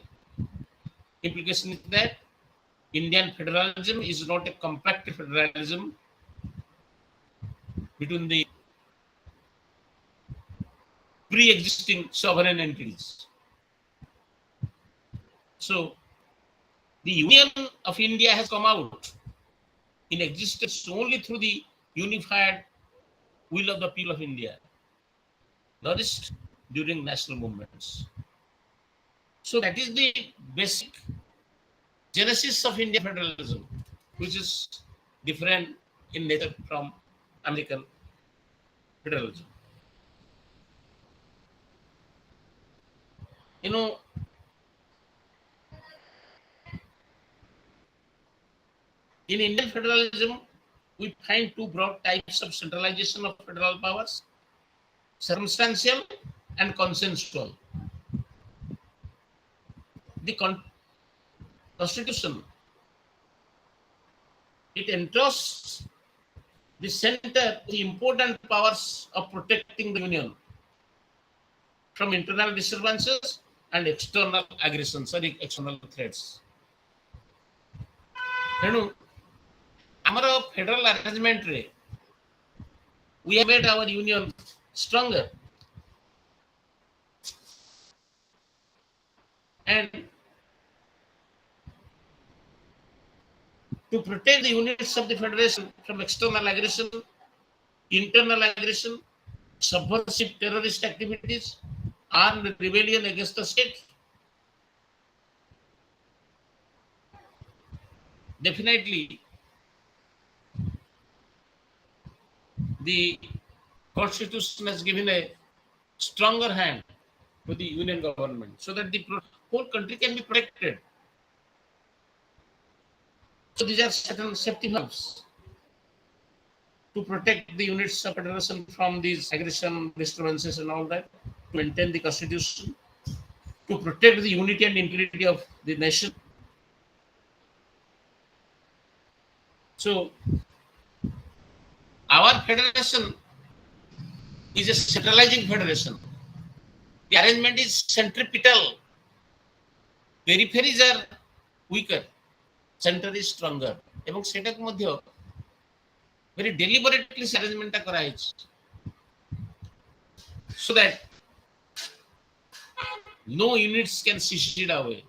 implication is that Indian federalism is not a compact federalism between the pre-existing sovereign entities. So the Union of India has come out in existence only through the unified will of the people of India, nourished during national movements. So that is the basic genesis of Indian federalism, which is different in nature from American federalism. You know, in Indian federalism, we find two broad types of centralization of federal powers: circumstantial and consensual. The Constitution, it entrusts the center the important powers of protecting the Union from internal disturbances and external aggressions or external threats. तेणु our federal arrangement रे we have made our union stronger, and to protect the units of the federation from external aggression, internal aggression, subversive terrorist activities, armed rebellion against the state, definitely the Constitution has given a stronger hand to the union government so that the whole country can be protected. So these are certain safety valves to protect the units of federation from these aggression, disturbances and all that, to maintain the Constitution, to protect the unity and integrity of the nation. So our federation is a centralizing federation. The arrangement is centripetal. Peripheries are weaker. Center is stronger. এবং সেটাকে মধ্যে very deliberately arrangement করা হয়েছে so that no units can secede away,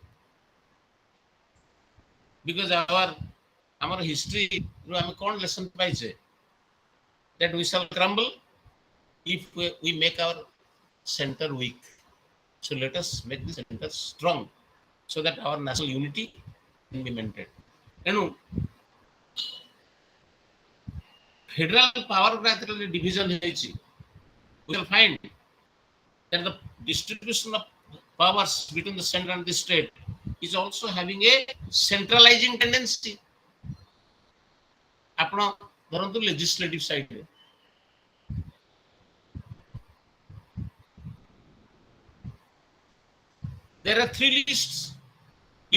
because our history ରୁ ଆମେ କ'ଣ lesson ପାଇଛେ that we shall crumble if we make our center weak. So let us make the center strong so that our national unity can be maintained. Federal power gradually division ହେଇଛି. We will find that the distribution of powers between the center and the state is also having a centralizing tendency. ଆପଣ ଧରନ୍ତୁ legislative side ରେ there are three lists: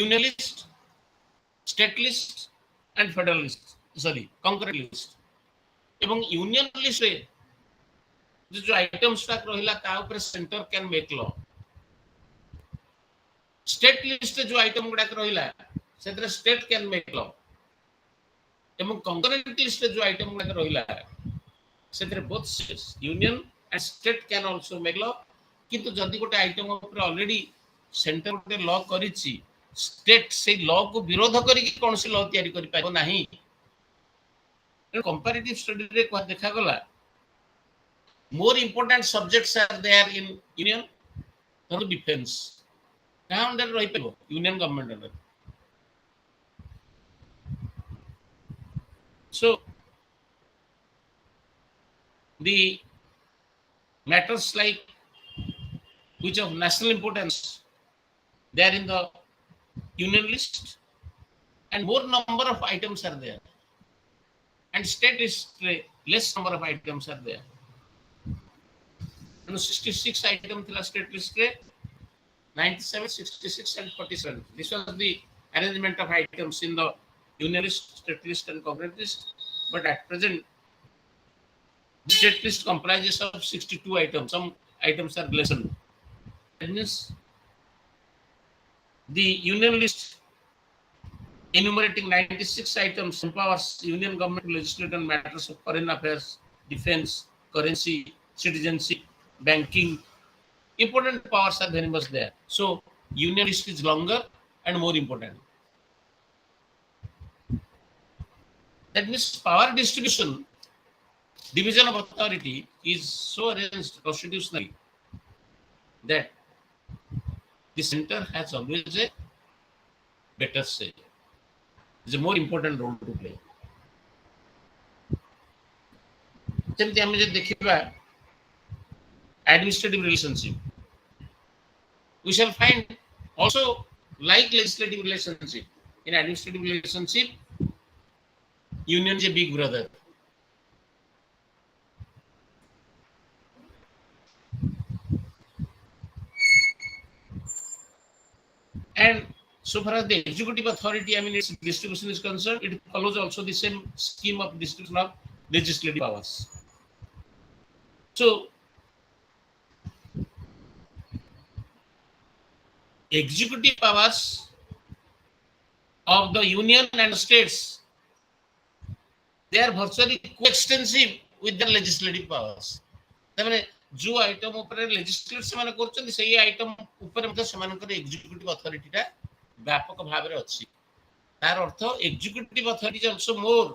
union list, state list and federal list, sorry concurrent list. ଏବଂ union list ରେ जो item stock रहिला ता ऊपर centre can make law. State list जो आइटम गुडा रहिला सेतरे स्टेट कैन मेक लॉ. एवं कंकरेंट लिस्ट जो आइटम गुडा रहिला सेतरे both union and state can also make law. किंतु जदि गोटे आइटम ऊपर ऑलरेडी सेंटर गोटे लॉ करिछि, स्टेट से लॉ को विरोध करिक कोन से लॉ तयारी करि पाइबो नाही. कंपैरेटिव स्टडी रे को देखा गला more important subjects are there in union than defense. Now under union government under. So the matters like which of national importance, they are in the union list and more number of items are there, and state list less number of items are there. 66 item thila state list re, 97, 66 and 47. This was the arrangement of items in the union list, state list and concurrent list. But at present, the state list comprises of 62 items. Some items are lessened. That means the union list enumerating 96 items empowers union government to legislate on matters of foreign affairs, defense, currency, citizenship, banking. Important powers are very much there. So union list is longer and more important. That means power distribution, division of authority is so arranged constitutionally that the center has always a better say. It's a more important role to play. ଯେମିତି ଆମେ ଯଦି ଦେଖିବା administrative relationship, we shall find also like legislative relationship. In administrative relationship, union is a big brother. And so far as the executive authority, I mean its distribution is concerned, it follows also the same scheme of distribution of legislative powers. So executive powers of the union and states, they are virtually coextensive with the legislative powers. तमाने जो item ऊपर legislate से माने करछन सेही item ऊपर मते समानकर executive authority टा व्यापक भाव रे अछि. तार अर्थ executive authority is also more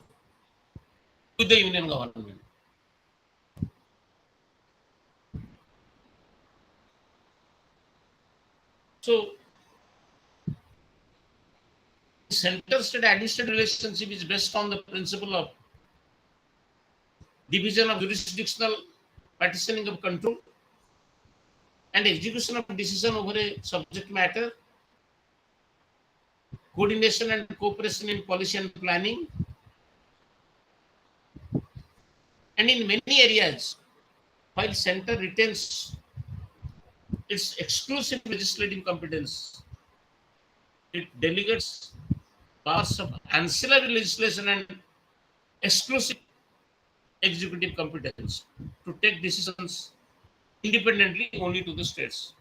with the union government. So center state administrative relationship is based on the principle of division of jurisdictional partitioning of control and execution of decision over a subject matter, coordination and cooperation in policy and planning, and in many areas, while center retains its exclusive legislative competence, it delegates powers of ancillary legislation and exclusive executive competence to take decisions independently only to the states.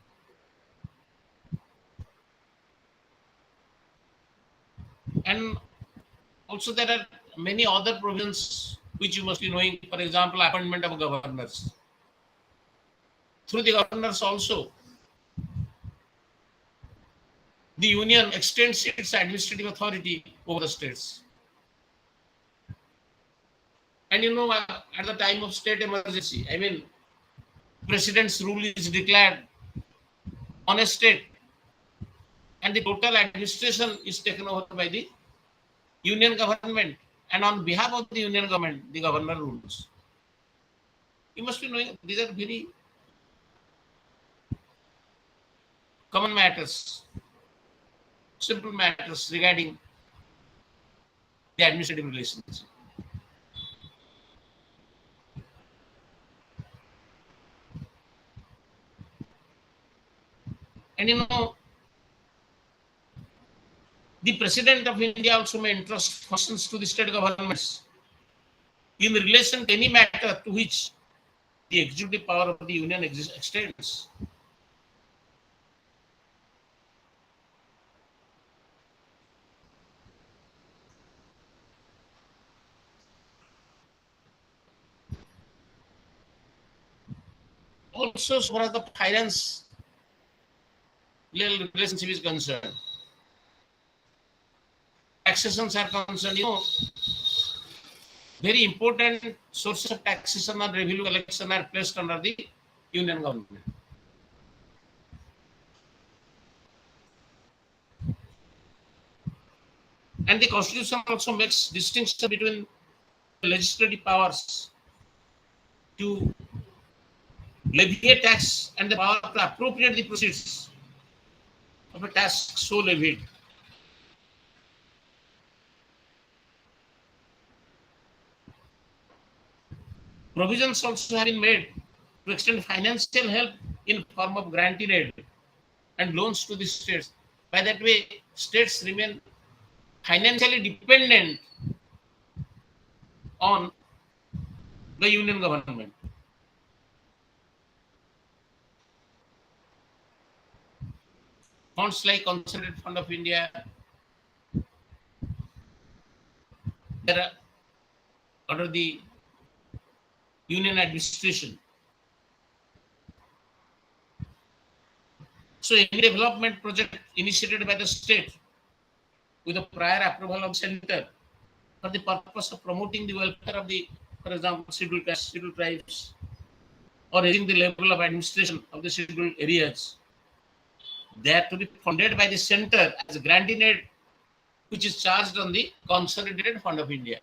And also there are many other provisions which you must be knowing. For example, appointment of governors. Through the governors also, the union extends its administrative authority over the states. And you know, at the time of state emergency, I mean, president's rule is declared on a state, and the total administration is taken over by the union government, and on behalf of the union government, the governor rules. You must be knowing these are very common matters. simple matters regarding the administrative relations. And the President of India also may entrust functions to the state governments in relation to any matter to which the executive power of the Union extends. Also, as far as the finance relationship is concerned, taxations are concerned, very important sources of taxation and revenue collection are placed under the Union government. And the Constitution also makes distinction between the legislative powers to levy a tax and the power to appropriate the proceeds of a tax so levied. Provisions also have been made to extend financial help in form of granted aid and loans to the states. By that way, states remain financially dependent on the Union government. Funds like Concentrated Fund of India, they are under the Union administration. So any development project initiated by the state with the prior approval of center for the purpose of promoting the welfare of the, for example, scheduled castes, scheduled tribes, or raising the level of administration of the scheduled areas, they are to be funded by the center as a grant in aid, which is charged on the Consolidated Fund of India.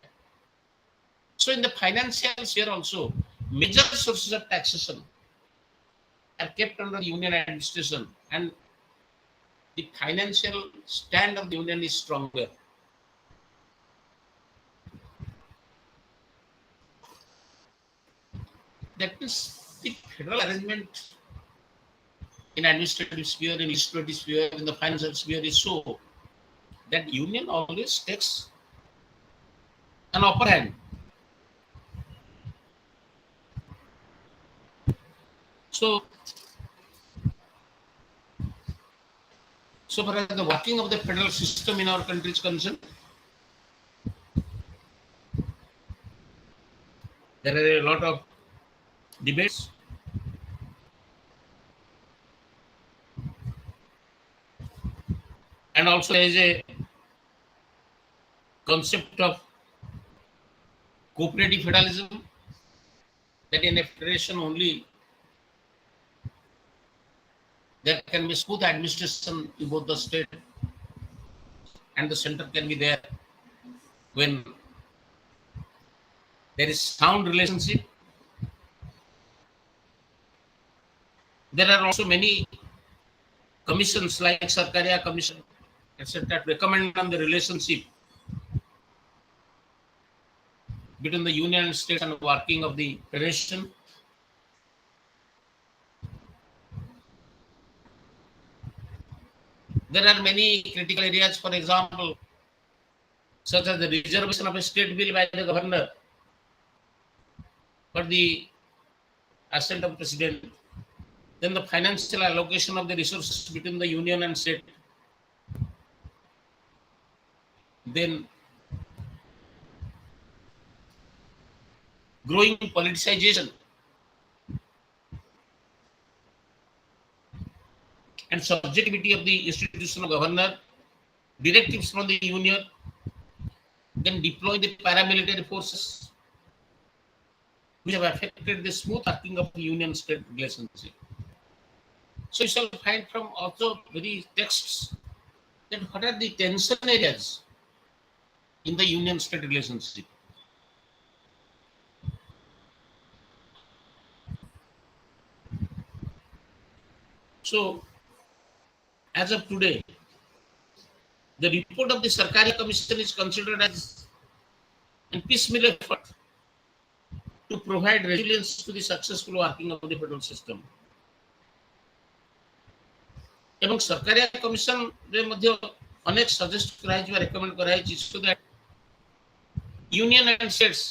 So in the financial sphere also, major sources of taxation are kept under the Union administration, and the financial stand of the Union is stronger. That means the federal arrangement in administrative sphere, in legislative sphere, in the financial sphere is so that Union always takes an upper hand. So, so far as the working of the federal system in our country is concerned, there are a lot of debates. And also there is a concept of cooperative federalism, that in a federation only there can be smooth administration in both the state and the center can be there when there is sound relationship. There are also many commissions like Sarkaria Commission, etc., to recommend on the relationship between the union and states and working of the federation. There are many critical areas, for example, such as the reservation of a state bill by the governor for the assent of president, then the financial allocation of the resources between the union and state, then growing politicization and subjectivity of the institution of governor, directives from the union, then deploy the paramilitary forces which have affected the smooth working of the union-state relationship. So you shall find from also very texts that what are the tension areas in the union-state relationship. So as of today, The report of the Sarkari Commission is considered as a piecemeal effort to provide resilience to the successful working of the federal system. এবং ସରକାରିଆ କମିଶନରେ ମଧ୍ୟ ଅନେକ suggest କରାଯାଇଛି ବା recommend କରାଯାଇଛି so that union and states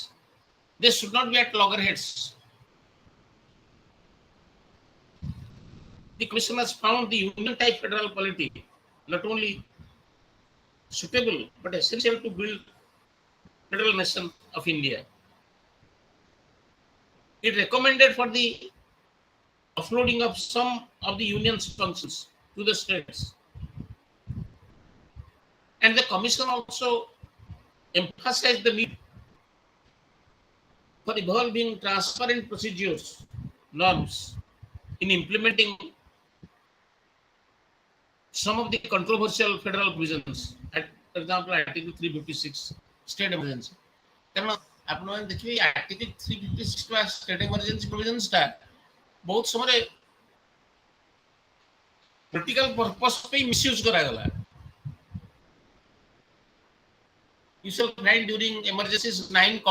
they should not be at loggerheads. The commission has found the union type federal polity not only suitable but essential to build federal nation of India. It recommended for the offloading of some of the union's functions to the states. And the commission also emphasized the need for evolving transparent procedures, norms in implementing some of the controversial federal provisions. For example, Article 356, state emergency. କାରଣ ଆପଣମାନେ ଦେଖିବେ Article 356 ବା state emergency provisions ଟା ବହୁତ ସମୟରେ political purpose ପାଇଁ misuse କରାଗଲା. You shall find during emergencies 9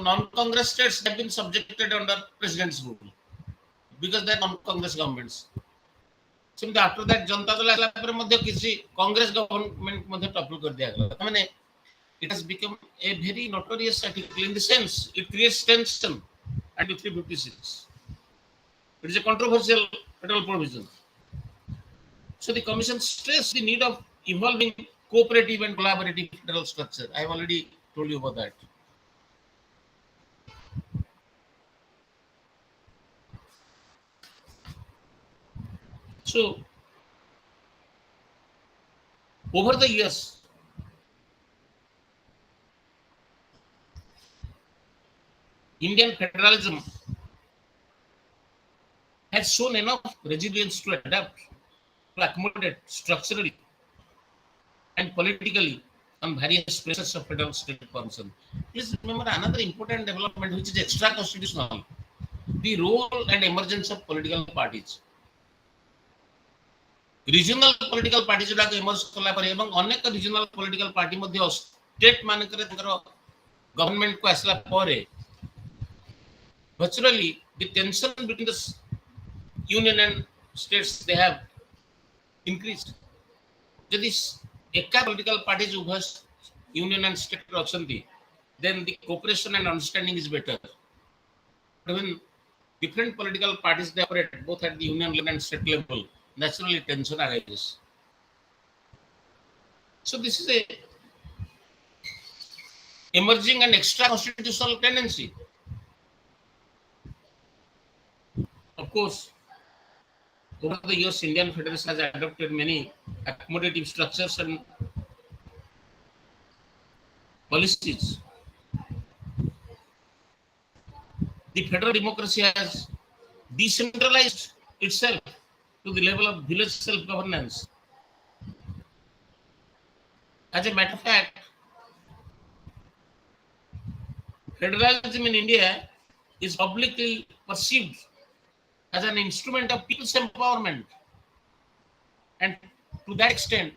non-Congress states have been subjected under president's rule because they are non-Congress governments. Simply after that, Janata Dal ala par madhya kisi Congress government madhya topple kar diya gala. I mean, it has become a very notorious article in the sense it creates tension under 356. It is a controversial federal provision. So the commission stressed the need of evolving cooperative and collaborative federal structure. I have already told you about that. So over the years, Indian federalism has shown enough resilience to adapt, to accommodate structurally and politically on various pressures of federal state function. Please remember another important development which is extra constitutional, the role and emergence of political parties. Regional political parties गुड़ाक emerge कला पर एवं अनेक regional political party मध्य state मानकरे तंकरो government को असला परे virtually the tension between the union and states they have increased. यदि एका political parties उभय union and state रचंती, then the cooperation and understanding is better. But when different political parties they operate both at the union level and state level, naturally tension arises. So this is a emerging and extra constitutional tendency. Of course, over the years, Indian Federation has adopted many accommodative structures and policies. The federal democracy has decentralized itself to the level of village self-governance. As a matter of fact, federalism in India is publicly perceived as an instrument of people's empowerment. And to that extent,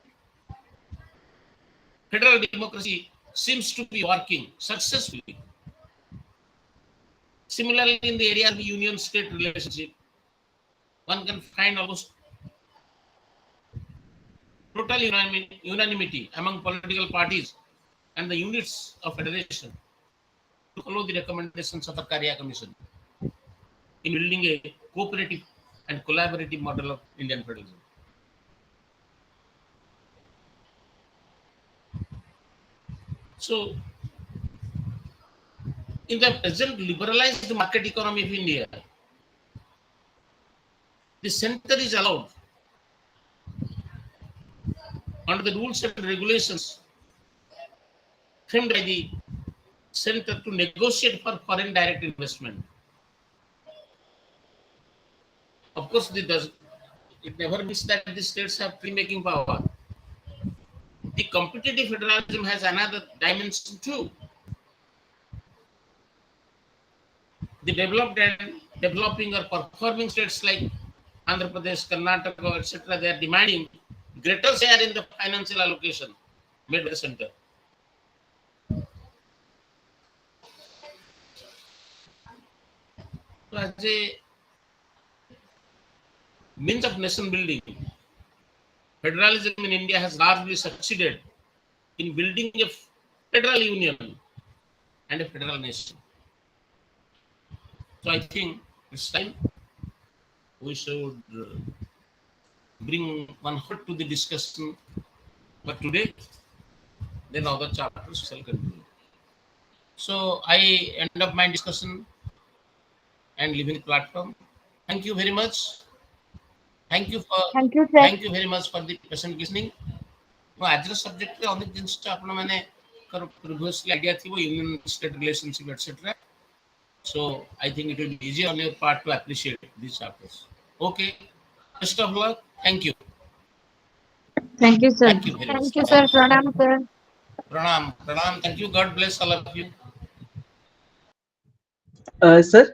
federal democracy seems to be working successfully. Similarly, in the area of the union-state relationship, one can find almost total unanimity among political parties and the units of federation to follow the recommendations of the Karya Commission in building a cooperative and collaborative model of Indian federalism. So, in the present liberalized market economy of India, the center is allowed under the rules and regulations framed by the center to negotiate for foreign direct investment. Of course, it never means that the states have free-making power. The competitive federalism has another dimension too. The developed and developing or performing states like Andhra Pradesh, Karnataka, etc., they are demanding greater share in the financial allocation made by the center. So as a means of nation building, federalism in India has largely succeeded in building a federal union and a federal nation. So I think it's time we should bring one hood to the discussion for today. Then other chapters shall continue. So I end up my discussion and leaving the platform. Thank you very much. Thank you very much for the patient listening. ମୁଁ ଆଜିର ସବଜେକ୍ଟରେ ଅନେକ ଜିନିଷ ଆପଣମାନେ previously idea ଥିବ union state relationship etc. So I think it will be easy on your part to appreciate these chapters. Okay. Best of luck. Thank you. Thank you, sir. Thank you very much. Thank you, sir. Pranam, sir. Pranam. Thank you. God bless all of you. Sir,